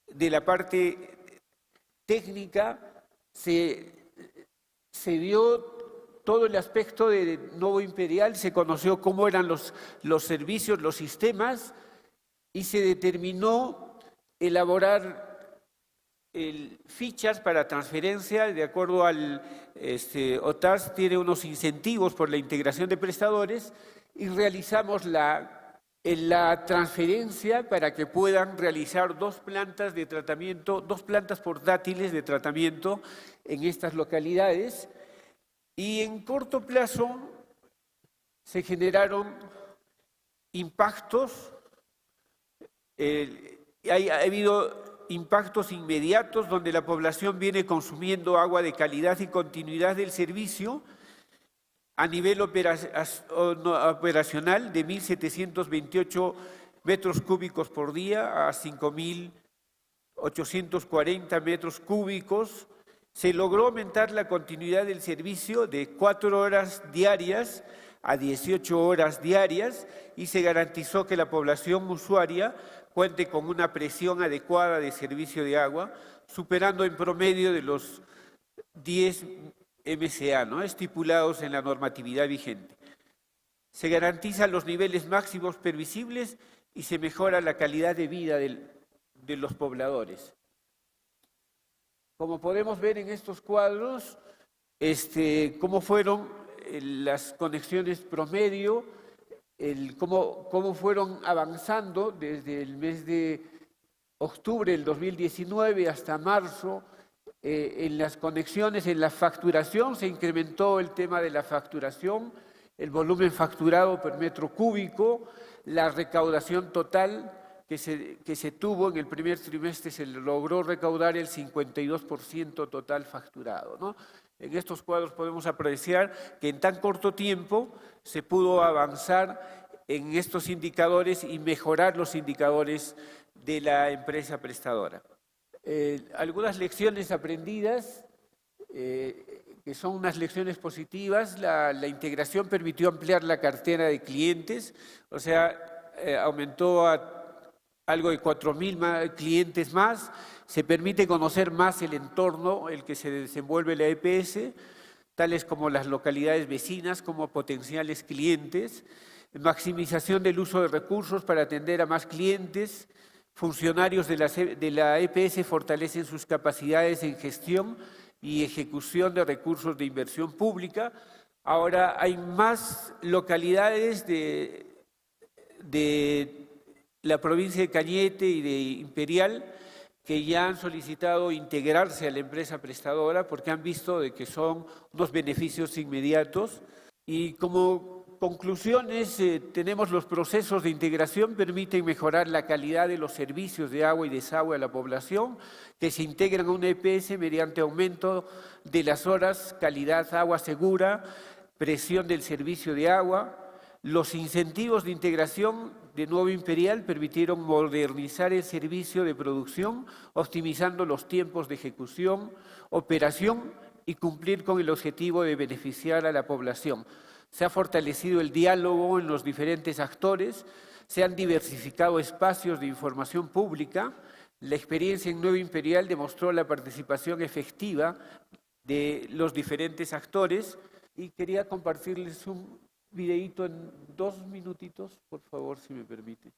de la parte técnica, se vio todo el aspecto de Novo Imperial, se conoció cómo eran los servicios, los sistemas, y se determinó elaborar fichas para transferencia. De acuerdo al OTAS, tiene unos incentivos por la integración de prestadores, y realizamos la transferencia para que puedan realizar 2 plantas de tratamiento, 2 plantas portátiles de tratamiento en estas localidades, y en corto plazo se generaron impactos. Ha habido impactos inmediatos donde la población viene consumiendo agua de calidad y continuidad del servicio a nivel operacional de 1.728 metros cúbicos por día a 5.840 metros cúbicos. Se logró aumentar la continuidad del servicio de 4 horas diarias a 18 horas diarias y se garantizó que la población usuaria cuente con una presión adecuada de servicio de agua, superando en promedio de los 10 MCA, ¿no?, estipulados en la normatividad vigente. Se garantizan los niveles máximos permisibles y se mejora la calidad de vida de los pobladores. Como podemos ver en estos cuadros, cómo fueron las conexiones promedio, cómo fueron avanzando desde el mes de octubre del 2019 hasta marzo En las conexiones, en la facturación, se incrementó el tema de la facturación, el volumen facturado por metro cúbico, la recaudación total que se tuvo en el primer trimestre, se logró recaudar el 52% total facturado, ¿no? En estos cuadros podemos apreciar que en tan corto tiempo se pudo avanzar en estos indicadores y mejorar los indicadores de la empresa prestadora. Algunas lecciones aprendidas, que son unas lecciones positivas. La integración permitió ampliar la cartera de clientes, o sea, aumentó a algo de 4.000 clientes más. Se permite conocer más el entorno en el que se desenvuelve la EPS, tales como las localidades vecinas, como potenciales clientes, maximización del uso de recursos para atender a más clientes. Funcionarios de la EPS fortalecen sus capacidades en gestión y ejecución de recursos de inversión pública. Ahora hay más localidades de la provincia de Cañete y de Imperial que ya han solicitado integrarse a la empresa prestadora porque han visto de que son unos beneficios inmediatos. Y como conclusiones, tenemos los procesos de integración permiten mejorar la calidad de los servicios de agua y desagüe a la población, que se integran a una EPS mediante aumento de las horas, calidad, agua segura, presión del servicio de agua. Los incentivos de integración de Nuevo Imperial permitieron modernizar el servicio de producción, optimizando los tiempos de ejecución, operación y cumplir con el objetivo de beneficiar a la población. Se ha fortalecido el diálogo en los diferentes actores, se han diversificado espacios de información pública. La experiencia en Nuevo Imperial demostró la participación efectiva de los diferentes actores y quería compartirles un videíto en 2 minutitos, por favor, si me permite.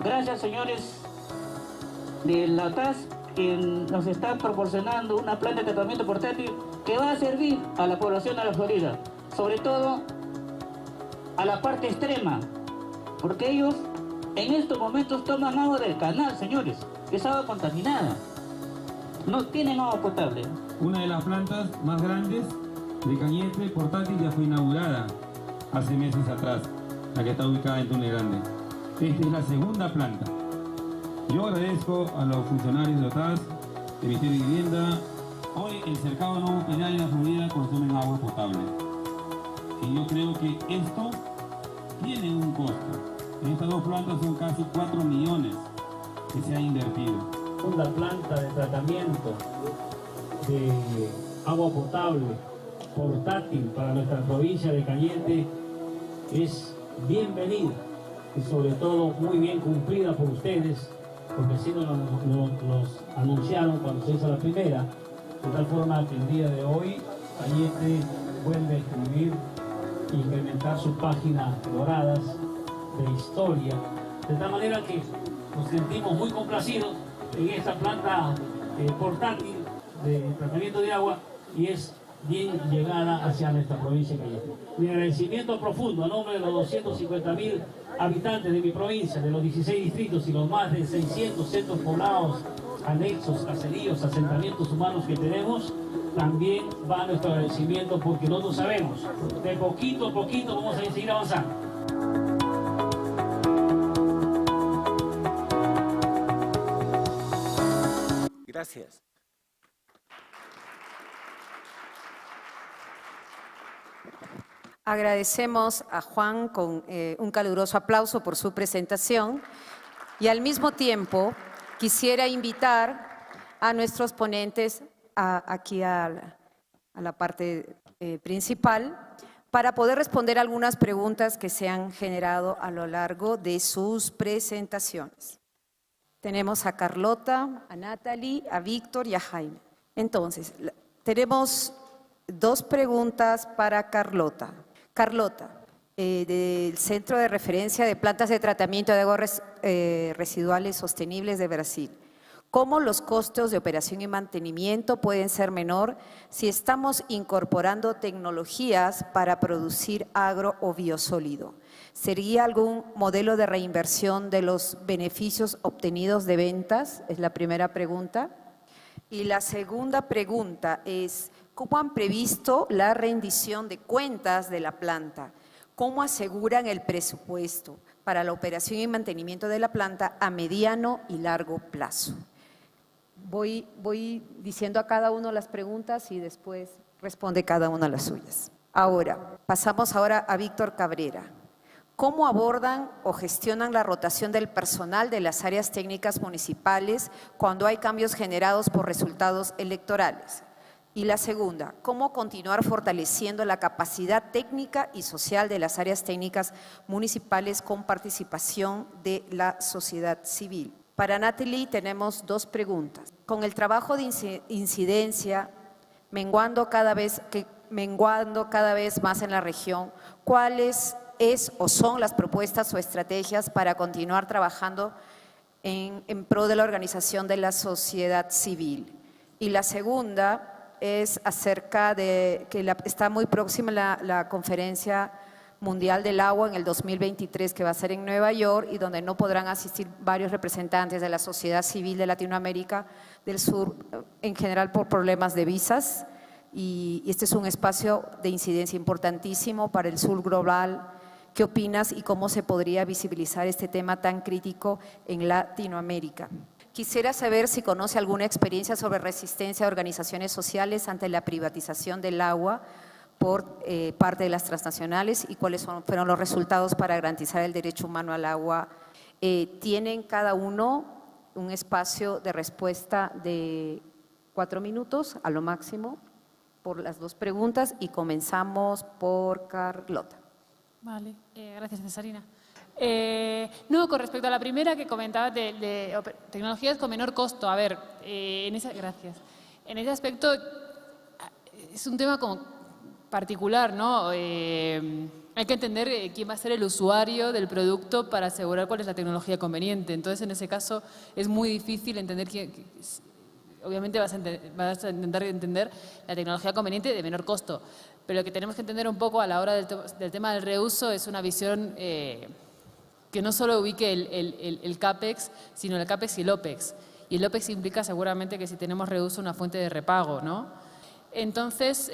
Gracias, señores de la TAS, que nos está proporcionando una planta de tratamiento portátil que va a servir a la población de la Florida, sobre todo a la parte extrema, porque ellos en estos momentos toman agua del canal, señores, que es agua contaminada, no tienen agua potable. Una de las plantas más grandes de Cañete portátil ya fue inaugurada hace meses atrás, la que está ubicada en Túnel Grande. Esta es la segunda planta. Yo agradezco a los funcionarios de OTAS, del Ministerio de Vivienda. Hoy el cercado Nuevo Imperial y la Florida consumen agua potable. Y yo creo que esto tiene un costo. En estas 2 plantas son casi 4 millones que se ha invertido. Una planta de tratamiento de agua potable portátil para nuestra provincia de Cañete es bienvenida y sobre todo muy bien cumplida por ustedes, porque así nos anunciaron cuando se hizo la primera, de tal forma que el día de hoy Cañete vuelve a escribir e incrementar sus páginas doradas de historia, de tal manera que nos sentimos muy complacidos en esta planta portátil de tratamiento de agua y es bien llegada hacia nuestra provincia de Cañete. Mi agradecimiento profundo a nombre de los 250.000 habitantes de mi provincia, de los 16 distritos y los más de 600 centros poblados, anexos, caseríos, asentamientos humanos que tenemos. También va nuestro agradecimiento porque nosotros sabemos, de poquito a poquito vamos a seguir avanzando. Gracias. Agradecemos a Juan con un caluroso aplauso por su presentación y al mismo tiempo quisiera invitar a nuestros ponentes aquí a la parte principal para poder responder algunas preguntas que se han generado a lo largo de sus presentaciones. Tenemos a Carlota, a Natalie, a Víctor y a Jaime. Entonces, tenemos 2 preguntas para Carlota. Carlota, del Centro de Referencia de Plantas de Tratamiento de Aguas Residuales Sostenibles de Brasil. cómo los costos de operación y mantenimiento pueden ser menor si estamos incorporando tecnologías para producir agro o biosólido. ¿Sería algún modelo de reinversión de los beneficios obtenidos de ventas? Es la primera pregunta. Y la segunda pregunta es, ¿cómo han previsto la rendición de cuentas de la planta? ¿Cómo aseguran el presupuesto para la operación y mantenimiento de la planta a mediano y largo plazo? Voy diciendo a cada uno las preguntas y después responde cada una las suyas. Ahora, pasamos ahora a Víctor Cabrera. ¿Cómo abordan o gestionan la rotación del personal de las áreas técnicas municipales cuando hay cambios generados por resultados electorales? Y la segunda, ¿cómo continuar fortaleciendo la capacidad técnica y social de las áreas técnicas municipales con participación de la sociedad civil? Para Natalie tenemos dos preguntas. Con el trabajo de incidencia menguando cada vez más en la región, ¿cuáles son las propuestas o estrategias para continuar trabajando en pro de la organización de la sociedad civil? Y la segunda es acerca de que está muy próxima la Conferencia Mundial del Agua en el 2023, que va a ser en Nueva York y donde no podrán asistir varios representantes de la sociedad civil de Latinoamérica del Sur, en general por problemas de visas. Y este es un espacio de incidencia importantísimo para el sur global. ¿Qué opinas y cómo se podría visibilizar este tema tan crítico en Latinoamérica? Quisiera saber si conoce alguna experiencia sobre resistencia de organizaciones sociales ante la privatización del agua por parte de las transnacionales y cuáles fueron los resultados para garantizar el derecho humano al agua. Tienen cada uno un espacio de respuesta de 4 minutos a lo máximo por las dos preguntas y comenzamos por Carlota. Vale, gracias Cesarina. No, con respecto a la primera que comentabas de tecnologías con menor costo, a ver, gracias. En ese aspecto es un tema como particular, ¿no? Hay que entender quién va a ser el usuario del producto para asegurar cuál es la tecnología conveniente. Entonces, en ese caso, es muy difícil entender obviamente vas a intentar entender la tecnología conveniente de menor costo. Pero lo que tenemos que entender un poco a la hora del tema del reuso es una visión que no solo ubique el CAPEX, sino el CAPEX y el OPEX. Y el OPEX implica seguramente que si tenemos reuso una fuente de repago, ¿no? Entonces,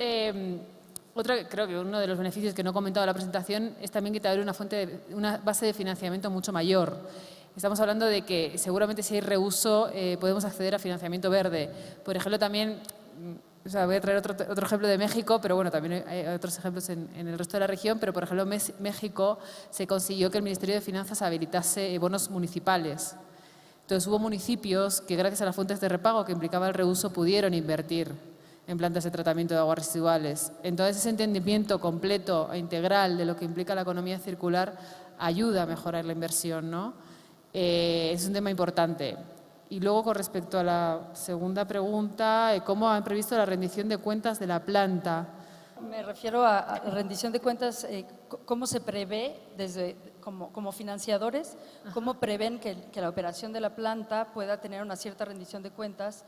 creo que uno de los beneficios que no he comentado en la presentación es también que te abre una base de financiamiento mucho mayor. Estamos hablando de que seguramente si hay reuso podemos acceder a financiamiento verde. Por ejemplo, también, voy a traer otro ejemplo de México, pero bueno, también hay otros ejemplos en el resto de la región, pero por ejemplo en México se consiguió que el Ministerio de Finanzas habilitase bonos municipales. Entonces hubo municipios que gracias a las fuentes de repago que implicaba el reuso pudieron invertir en plantas de tratamiento de aguas residuales. Entonces ese entendimiento completo e integral de lo que implica la economía circular ayuda a mejorar la inversión, ¿no? Es un tema importante. Y luego, con respecto a la segunda pregunta, ¿cómo han previsto la rendición de cuentas de la planta? Me refiero a rendición de cuentas, ¿cómo se prevé como financiadores, cómo prevén que la operación de la planta pueda tener una cierta rendición de cuentas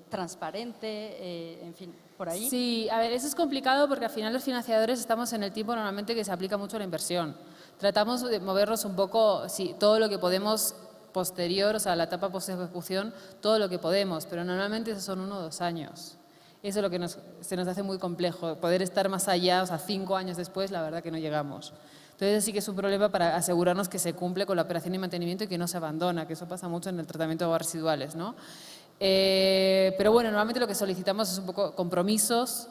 transparente, en fin, por ahí? Sí, a ver, eso es complicado porque al final los financiadores estamos en el tiempo normalmente que se aplica mucho la inversión. Tratamos de movernos un poco, sí, todo lo que podemos posterior, o sea, la etapa post-ejecución, todo lo que podemos, pero normalmente esos son 1 o 2 años. Eso es lo que se nos hace muy complejo. Poder estar más allá, o sea, 5 años después, la verdad que no llegamos. Entonces sí que es un problema para asegurarnos que se cumple con la operación y mantenimiento y que no se abandona, que eso pasa mucho en el tratamiento de aguas residuales, ¿no? Pero bueno, normalmente lo que solicitamos es un poco compromisos,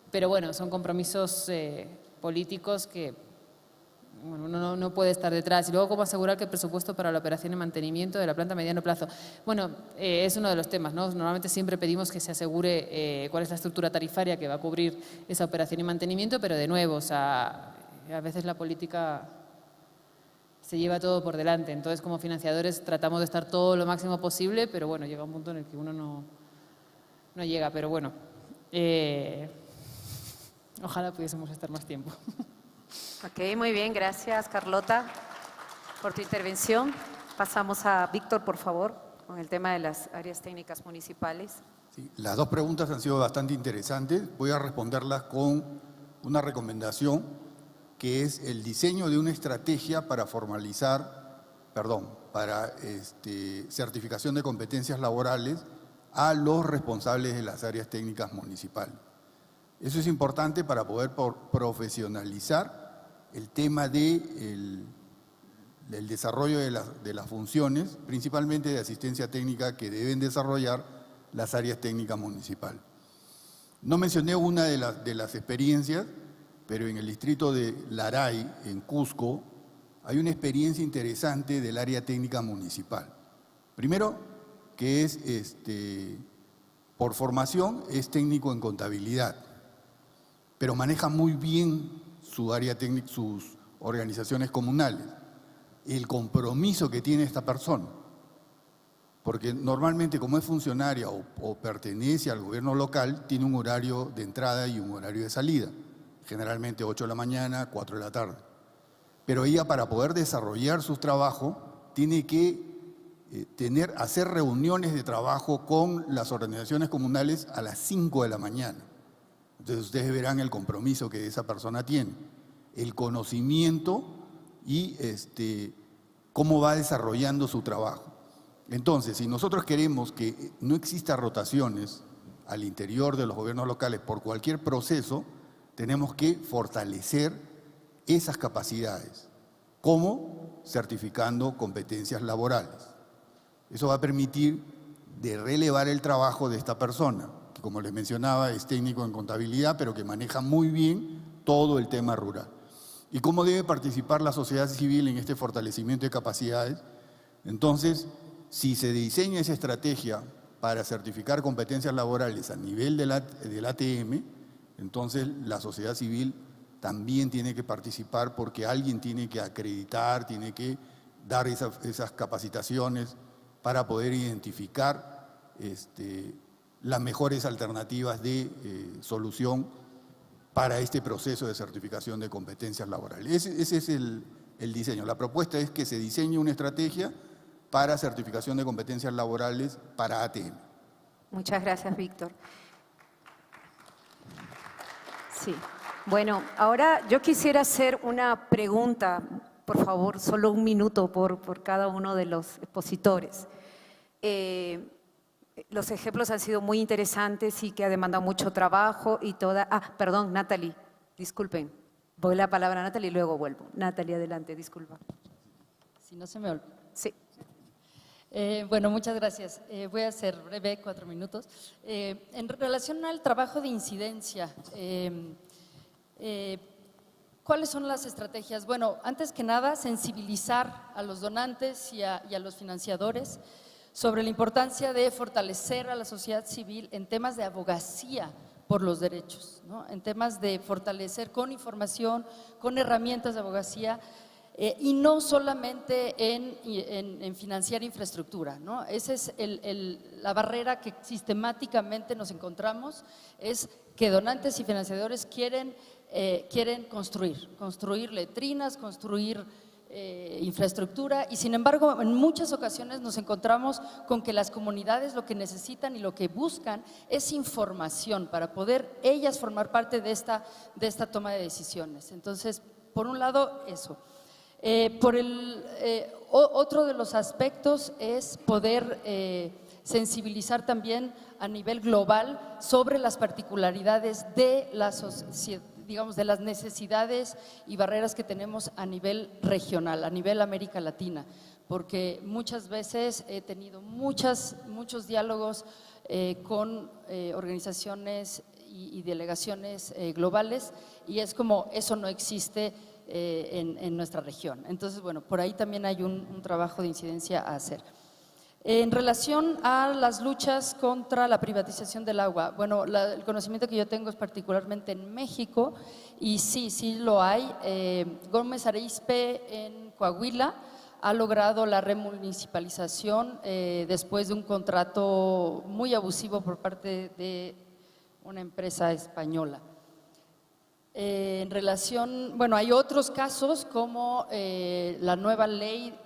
pero bueno, son compromisos políticos que bueno, uno no puede estar detrás. Y luego, ¿cómo asegurar que el presupuesto para la operación y mantenimiento de la planta a mediano plazo? Bueno, es uno de los temas, ¿no? Normalmente siempre pedimos que se asegure cuál es la estructura tarifaria que va a cubrir esa operación y mantenimiento, pero de nuevo, o sea, a veces la política se lleva todo por delante. Entonces, como financiadores, tratamos de estar todo lo máximo posible, pero bueno, llega un punto en el que uno no llega. Pero bueno, ojalá pudiésemos estar más tiempo. Ok, muy bien, gracias Carlota por tu intervención. Pasamos a Víctor, por favor. con el tema de las áreas técnicas municipales. Sí, las dos preguntas han sido bastante interesantes. Voy a responderlas con una recomendación, que es el diseño de una estrategia para certificación de competencias laborales a los responsables de las áreas técnicas municipales. Eso es importante para poder profesionalizar el tema del desarrollo de las funciones, principalmente de asistencia técnica, que deben desarrollar las áreas técnicas municipales. No mencioné una de las experiencias, pero en el distrito de Laray, en Cusco, hay una experiencia interesante del área técnica municipal. Primero, que es, por formación, es técnico en contabilidad, pero maneja muy bien su área técnica, sus organizaciones comunales. El compromiso que tiene esta persona, porque normalmente como es funcionaria o pertenece al gobierno local, tiene un horario de entrada y un horario de salida, generalmente 8 de la mañana, 4 de la tarde. Pero ella, para poder desarrollar su trabajo, tiene que hacer reuniones de trabajo con las organizaciones comunales a las 5 de la mañana. Entonces ustedes verán el compromiso que esa persona tiene, el conocimiento y cómo va desarrollando su trabajo. Entonces, si nosotros queremos que no exista rotaciones al interior de los gobiernos locales por cualquier proceso, tenemos que fortalecer esas capacidades, como certificando competencias laborales. Eso va a permitir de relevar el trabajo de esta persona, que como les mencionaba es técnico en contabilidad, pero que maneja muy bien todo el tema rural. ¿Y cómo debe participar la sociedad civil en este fortalecimiento de capacidades? Entonces, si se diseña esa estrategia para certificar competencias laborales a nivel del ATM, entonces la sociedad civil también tiene que participar, porque alguien tiene que acreditar, tiene que dar esas capacitaciones para poder identificar las mejores alternativas de solución para este proceso de certificación de competencias laborales. Ese es el diseño. La propuesta es que se diseñe una estrategia para certificación de competencias laborales para ATM. Muchas gracias, Víctor. Sí. Bueno, ahora yo quisiera hacer una pregunta, por favor, solo un minuto por cada uno de los expositores. Los ejemplos han sido muy interesantes y que ha demandado mucho trabajo y toda… perdón, Natalie, disculpen. Voy la palabra a Natalie y luego vuelvo. Natalie, adelante, disculpa. Si no se me olvida. Sí. Bueno, muchas gracias. Voy a ser breve, 4 minutos. En relación al trabajo de incidencia, ¿cuáles son las estrategias? Bueno, antes que nada, sensibilizar a los donantes y a los financiadores sobre la importancia de fortalecer a la sociedad civil en temas de abogacía por los derechos, ¿no? En temas de fortalecer con información, con herramientas de abogacía, y no solamente en financiar infraestructura, ¿no? Esa es la barrera que sistemáticamente nos encontramos, es que donantes y financiadores quieren construir letrinas, construir infraestructura, y sin embargo en muchas ocasiones nos encontramos con que las comunidades lo que necesitan y lo que buscan es información para poder ellas formar parte de esta toma de decisiones. Entonces, por un lado, eso. Otro de los aspectos es poder sensibilizar también a nivel global sobre las particularidades de la sociedad, digamos, de las necesidades y barreras que tenemos a nivel regional, a nivel América Latina, porque muchas veces he tenido muchos diálogos con organizaciones y delegaciones globales, y es como eso no existe en nuestra región. Entonces, bueno, por ahí también hay un trabajo de incidencia a hacer. En relación a las luchas contra la privatización del agua, bueno, el conocimiento que yo tengo es particularmente en México, y sí lo hay. Gómez Arizpe en Coahuila ha logrado la remunicipalización después de un contrato muy abusivo por parte de una empresa española. En relación, bueno, hay otros casos como la nueva ley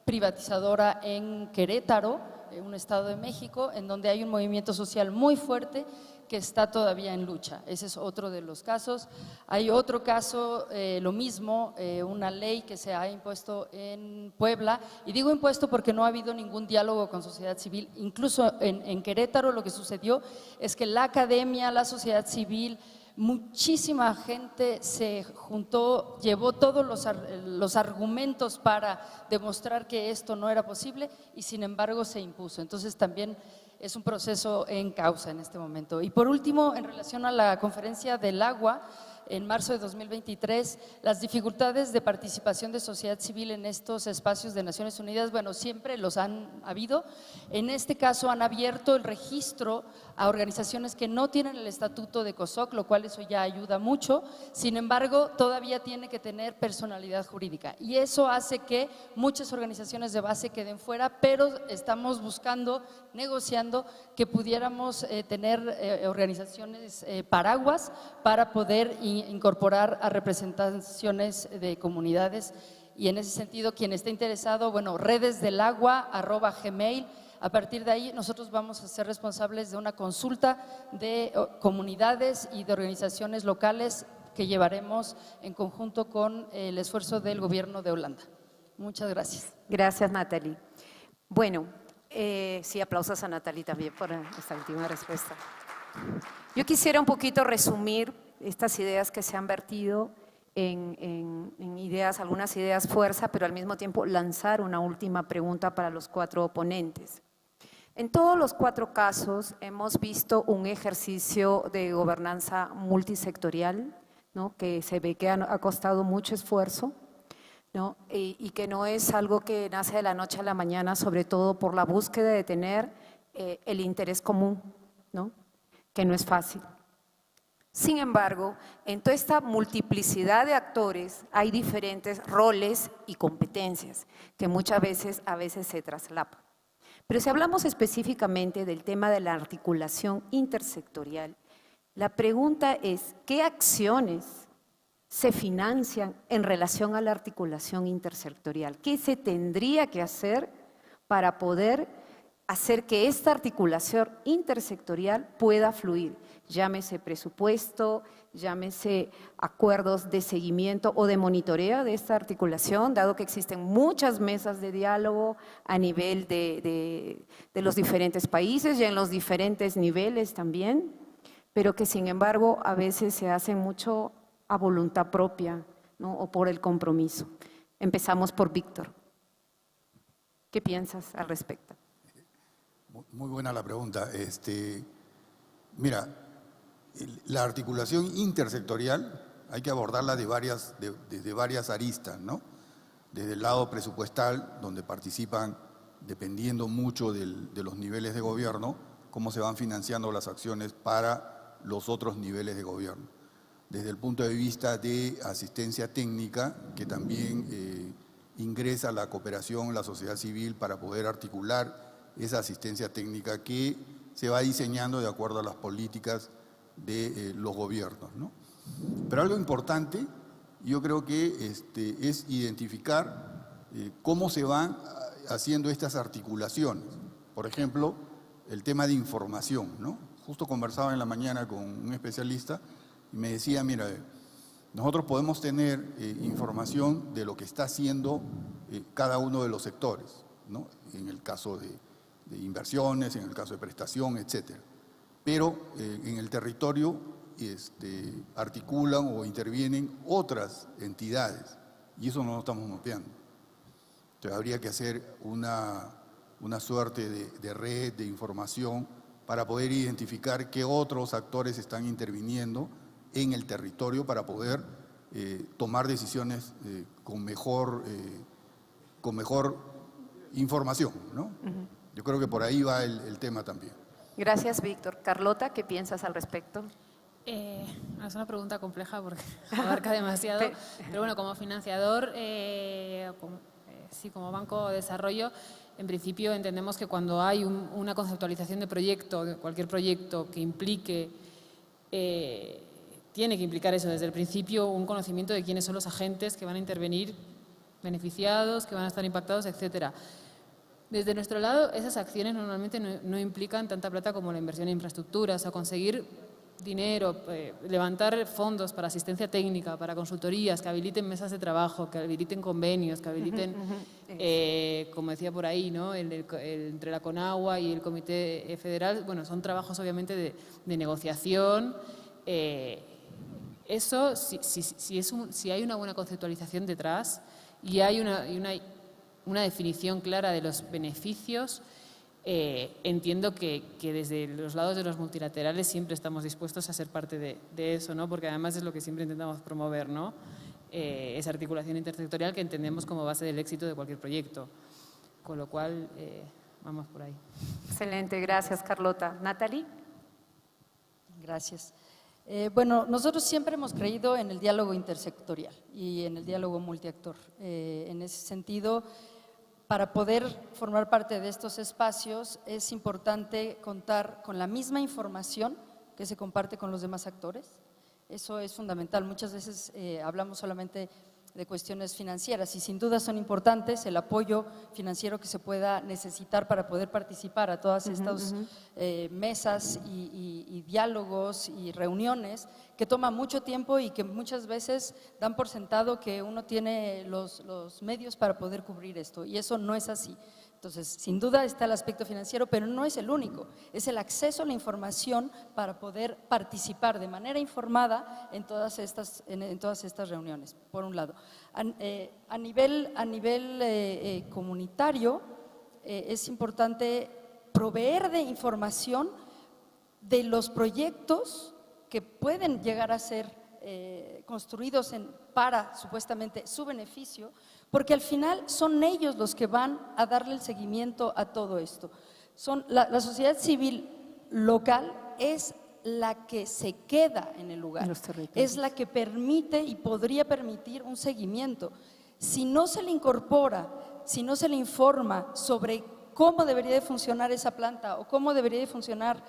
privatizadora en Querétaro, un estado de México, en donde hay un movimiento social muy fuerte que está todavía en lucha. Ese es otro de los casos. Hay otro caso, lo mismo, una ley que se ha impuesto en Puebla, y digo impuesto porque no ha habido ningún diálogo con sociedad civil. Incluso en Querétaro lo que sucedió es que la academia, la sociedad civil, muchísima gente se juntó, llevó todos los argumentos para demostrar que esto no era posible y sin embargo se impuso. Entonces también es un proceso en causa en este momento. Y por último, en relación a la conferencia del agua, en marzo de 2023, las dificultades de participación de sociedad civil en estos espacios de Naciones Unidas, bueno, siempre los han habido. En este caso han abierto el registro a organizaciones que no tienen el estatuto de COSOC, lo cual eso ya ayuda mucho. Sin embargo, todavía tiene que tener personalidad jurídica y eso hace que muchas organizaciones de base queden fuera, pero estamos buscando, negociando que pudiéramos tener organizaciones paraguas para poder incorporar a representaciones de comunidades, y en ese sentido quien esté interesado, bueno, redesdelagua@gmail. A partir de ahí nosotros vamos a ser responsables de una consulta de comunidades y de organizaciones locales que llevaremos en conjunto con el esfuerzo del gobierno de Holanda. Muchas gracias. Gracias, Natalie. Bueno, sí, aplausos a Natalie también por esta última respuesta. Yo quisiera un poquito resumir estas ideas que se han vertido en ideas, algunas ideas fuerza, pero al mismo tiempo lanzar una última pregunta para los 4 oponentes. En todos los 4 casos hemos visto un ejercicio de gobernanza multisectorial, ¿no?, que se ve que ha costado mucho esfuerzo, ¿no?, y que no es algo que nace de la noche a la mañana, sobre todo por la búsqueda de tener el interés común, ¿no?, que no es fácil. Sin embargo, en toda esta multiplicidad de actores hay diferentes roles y competencias que muchas veces se traslapan. Pero si hablamos específicamente del tema de la articulación intersectorial, la pregunta es, ¿qué acciones se financian en relación a la articulación intersectorial? ¿Qué se tendría que hacer para poder hacer que esta articulación intersectorial pueda fluir? Llámese presupuesto, llámese acuerdos de seguimiento o de monitoreo de esta articulación, dado que existen muchas mesas de diálogo a nivel de los diferentes países y en los diferentes niveles también, pero que sin embargo a veces se hace mucho a voluntad propia, ¿no?, o por el compromiso. Empezamos por Víctor. ¿Qué piensas al respecto? Muy buena la pregunta. Mira, la articulación intersectorial hay que abordarla desde varias aristas, ¿no? Desde el lado presupuestal, donde participan, dependiendo mucho de los niveles de gobierno, cómo se van financiando las acciones para los otros niveles de gobierno. Desde el punto de vista de asistencia técnica, que también ingresa la cooperación, la sociedad civil, para poder articular esa asistencia técnica que se va diseñando de acuerdo a las políticas de los gobiernos, ¿no? Pero algo importante, yo creo que es identificar cómo se van haciendo estas articulaciones. Por ejemplo, el tema de información, ¿no? Justo conversaba en la mañana con un especialista y me decía, mira, nosotros podemos tener información de lo que está haciendo cada uno de los sectores, ¿no?, en el caso de inversiones, en el caso de prestación, etcétera. Pero en el territorio articulan o intervienen otras entidades y eso no lo estamos mapeando. Entonces habría que hacer una suerte de red de información para poder identificar qué otros actores están interviniendo en el territorio para poder tomar decisiones con mejor información, ¿no? Yo creo que por ahí va el tema también. Gracias, Víctor. Carlota, ¿qué piensas al respecto? Es una pregunta compleja porque abarca demasiado, pero bueno, como financiador, como Banco de Desarrollo, en principio entendemos que cuando hay una conceptualización de proyecto, de cualquier proyecto que implique, tiene que implicar eso desde el principio, un conocimiento de quiénes son los agentes que van a intervenir, beneficiados, que van a estar impactados, etcétera. Desde nuestro lado, esas acciones normalmente no implican tanta plata como la inversión en infraestructuras o conseguir dinero, levantar fondos para asistencia técnica, para consultorías, que habiliten mesas de trabajo, que habiliten convenios, que habiliten, como decía por ahí, ¿no? Entre la CONAGUA y el Comité Federal, bueno, son trabajos obviamente de negociación. Eso, si hay una buena conceptualización detrás y hay una definición clara de los beneficios, entiendo que desde los lados de los multilaterales siempre estamos dispuestos a ser parte de eso, ¿no? Porque además es lo que siempre intentamos promover, ¿no? Esa articulación intersectorial que entendemos como base del éxito de cualquier proyecto. Con lo cual, vamos por ahí. Excelente, gracias Carlota. Natalie. Gracias. Bueno, nosotros siempre hemos creído en el diálogo intersectorial y en el diálogo multiactor. En ese sentido, para poder formar parte de estos espacios es importante contar con la misma información que se comparte con los demás actores. Eso es fundamental. Muchas veces hablamos solamente de cuestiones financieras y sin duda son importantes el apoyo financiero que se pueda necesitar para poder participar a todas estas mesas y diálogos y reuniones que toma mucho tiempo y que muchas veces dan por sentado que uno tiene los medios para poder cubrir esto y eso no es así. Entonces, sin duda está el aspecto financiero, pero no es el único, es el acceso a la información para poder participar de manera informada en todas estas reuniones, por un lado. A nivel comunitario, es importante proveer de información de los proyectos que pueden llegar a ser construidos para supuestamente su beneficio, porque al final son ellos los que van a darle el seguimiento a todo esto. La sociedad civil local es la que se queda en el lugar, es la que permite y podría permitir un seguimiento. Si no se le incorpora, si no se le informa sobre cómo debería de funcionar esa planta o cómo debería de funcionar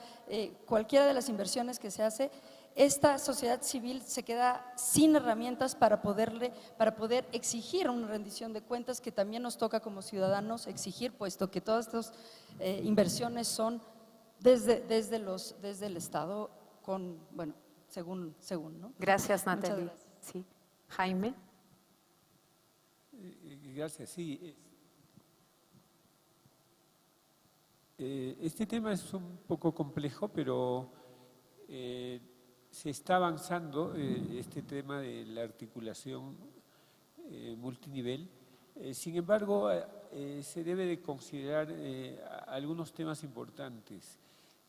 cualquiera de las inversiones que se hace, esta sociedad civil se queda sin herramientas para poder exigir una rendición de cuentas que también nos toca como ciudadanos exigir, puesto que todas estas inversiones son desde el Estado, según, ¿no? Gracias, Natalie. Muchas gracias. Sí. Jaime. Gracias, sí. Este tema es un poco complejo, pero se está avanzando este tema de la articulación multinivel. Sin embargo, se debe de considerar algunos temas importantes.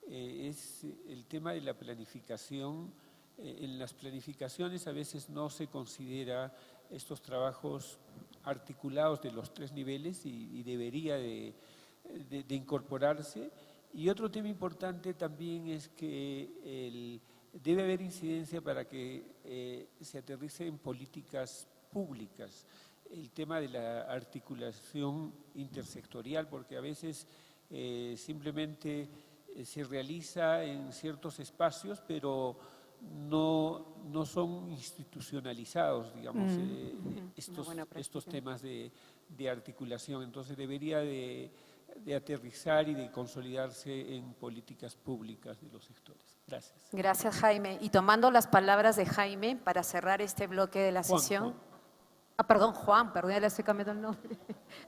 Es el tema de la planificación. En las planificaciones a veces no se considera estos trabajos articulados de los 3 niveles y debería de incorporarse. Y otro tema importante también es que debe haber incidencia para que se aterrice en políticas públicas el tema de la articulación intersectorial, porque a veces simplemente se realiza en ciertos espacios, pero no son institucionalizados, digamos, estos temas de articulación. Entonces debería de aterrizar y de consolidarse en políticas públicas de los sectores. Gracias. Gracias, Jaime. Y tomando las palabras de Jaime para cerrar este bloque de la sesión. Juan, ya le estoy cambiando el nombre.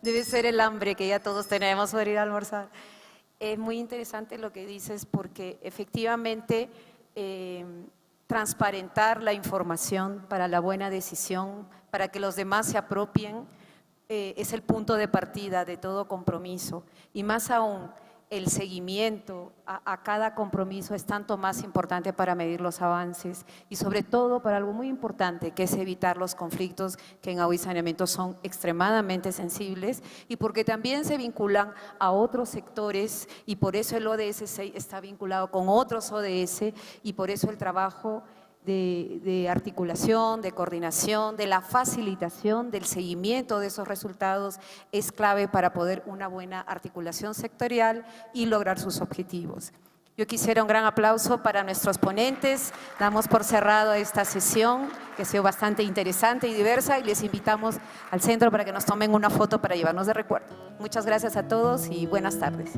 Debe ser el hambre que ya todos tenemos por ir a almorzar. Es muy interesante lo que dices porque efectivamente transparentar la información para la buena decisión, para que los demás se apropien, es el punto de partida de todo compromiso. Y más aún, el seguimiento a cada compromiso es tanto más importante para medir los avances y sobre todo para algo muy importante que es evitar los conflictos que en agua y saneamiento son extremadamente sensibles y porque también se vinculan a otros sectores y por eso el ODS está vinculado con otros ODS y por eso el trabajo de articulación, de coordinación, de la facilitación, del seguimiento de esos resultados es clave para poder una buena articulación sectorial y lograr sus objetivos. Yo quisiera un gran aplauso para nuestros ponentes. Damos por cerrado esta sesión, que ha sido bastante interesante y diversa, y les invitamos al centro para que nos tomen una foto para llevarnos de recuerdo. Muchas gracias a todos y buenas tardes.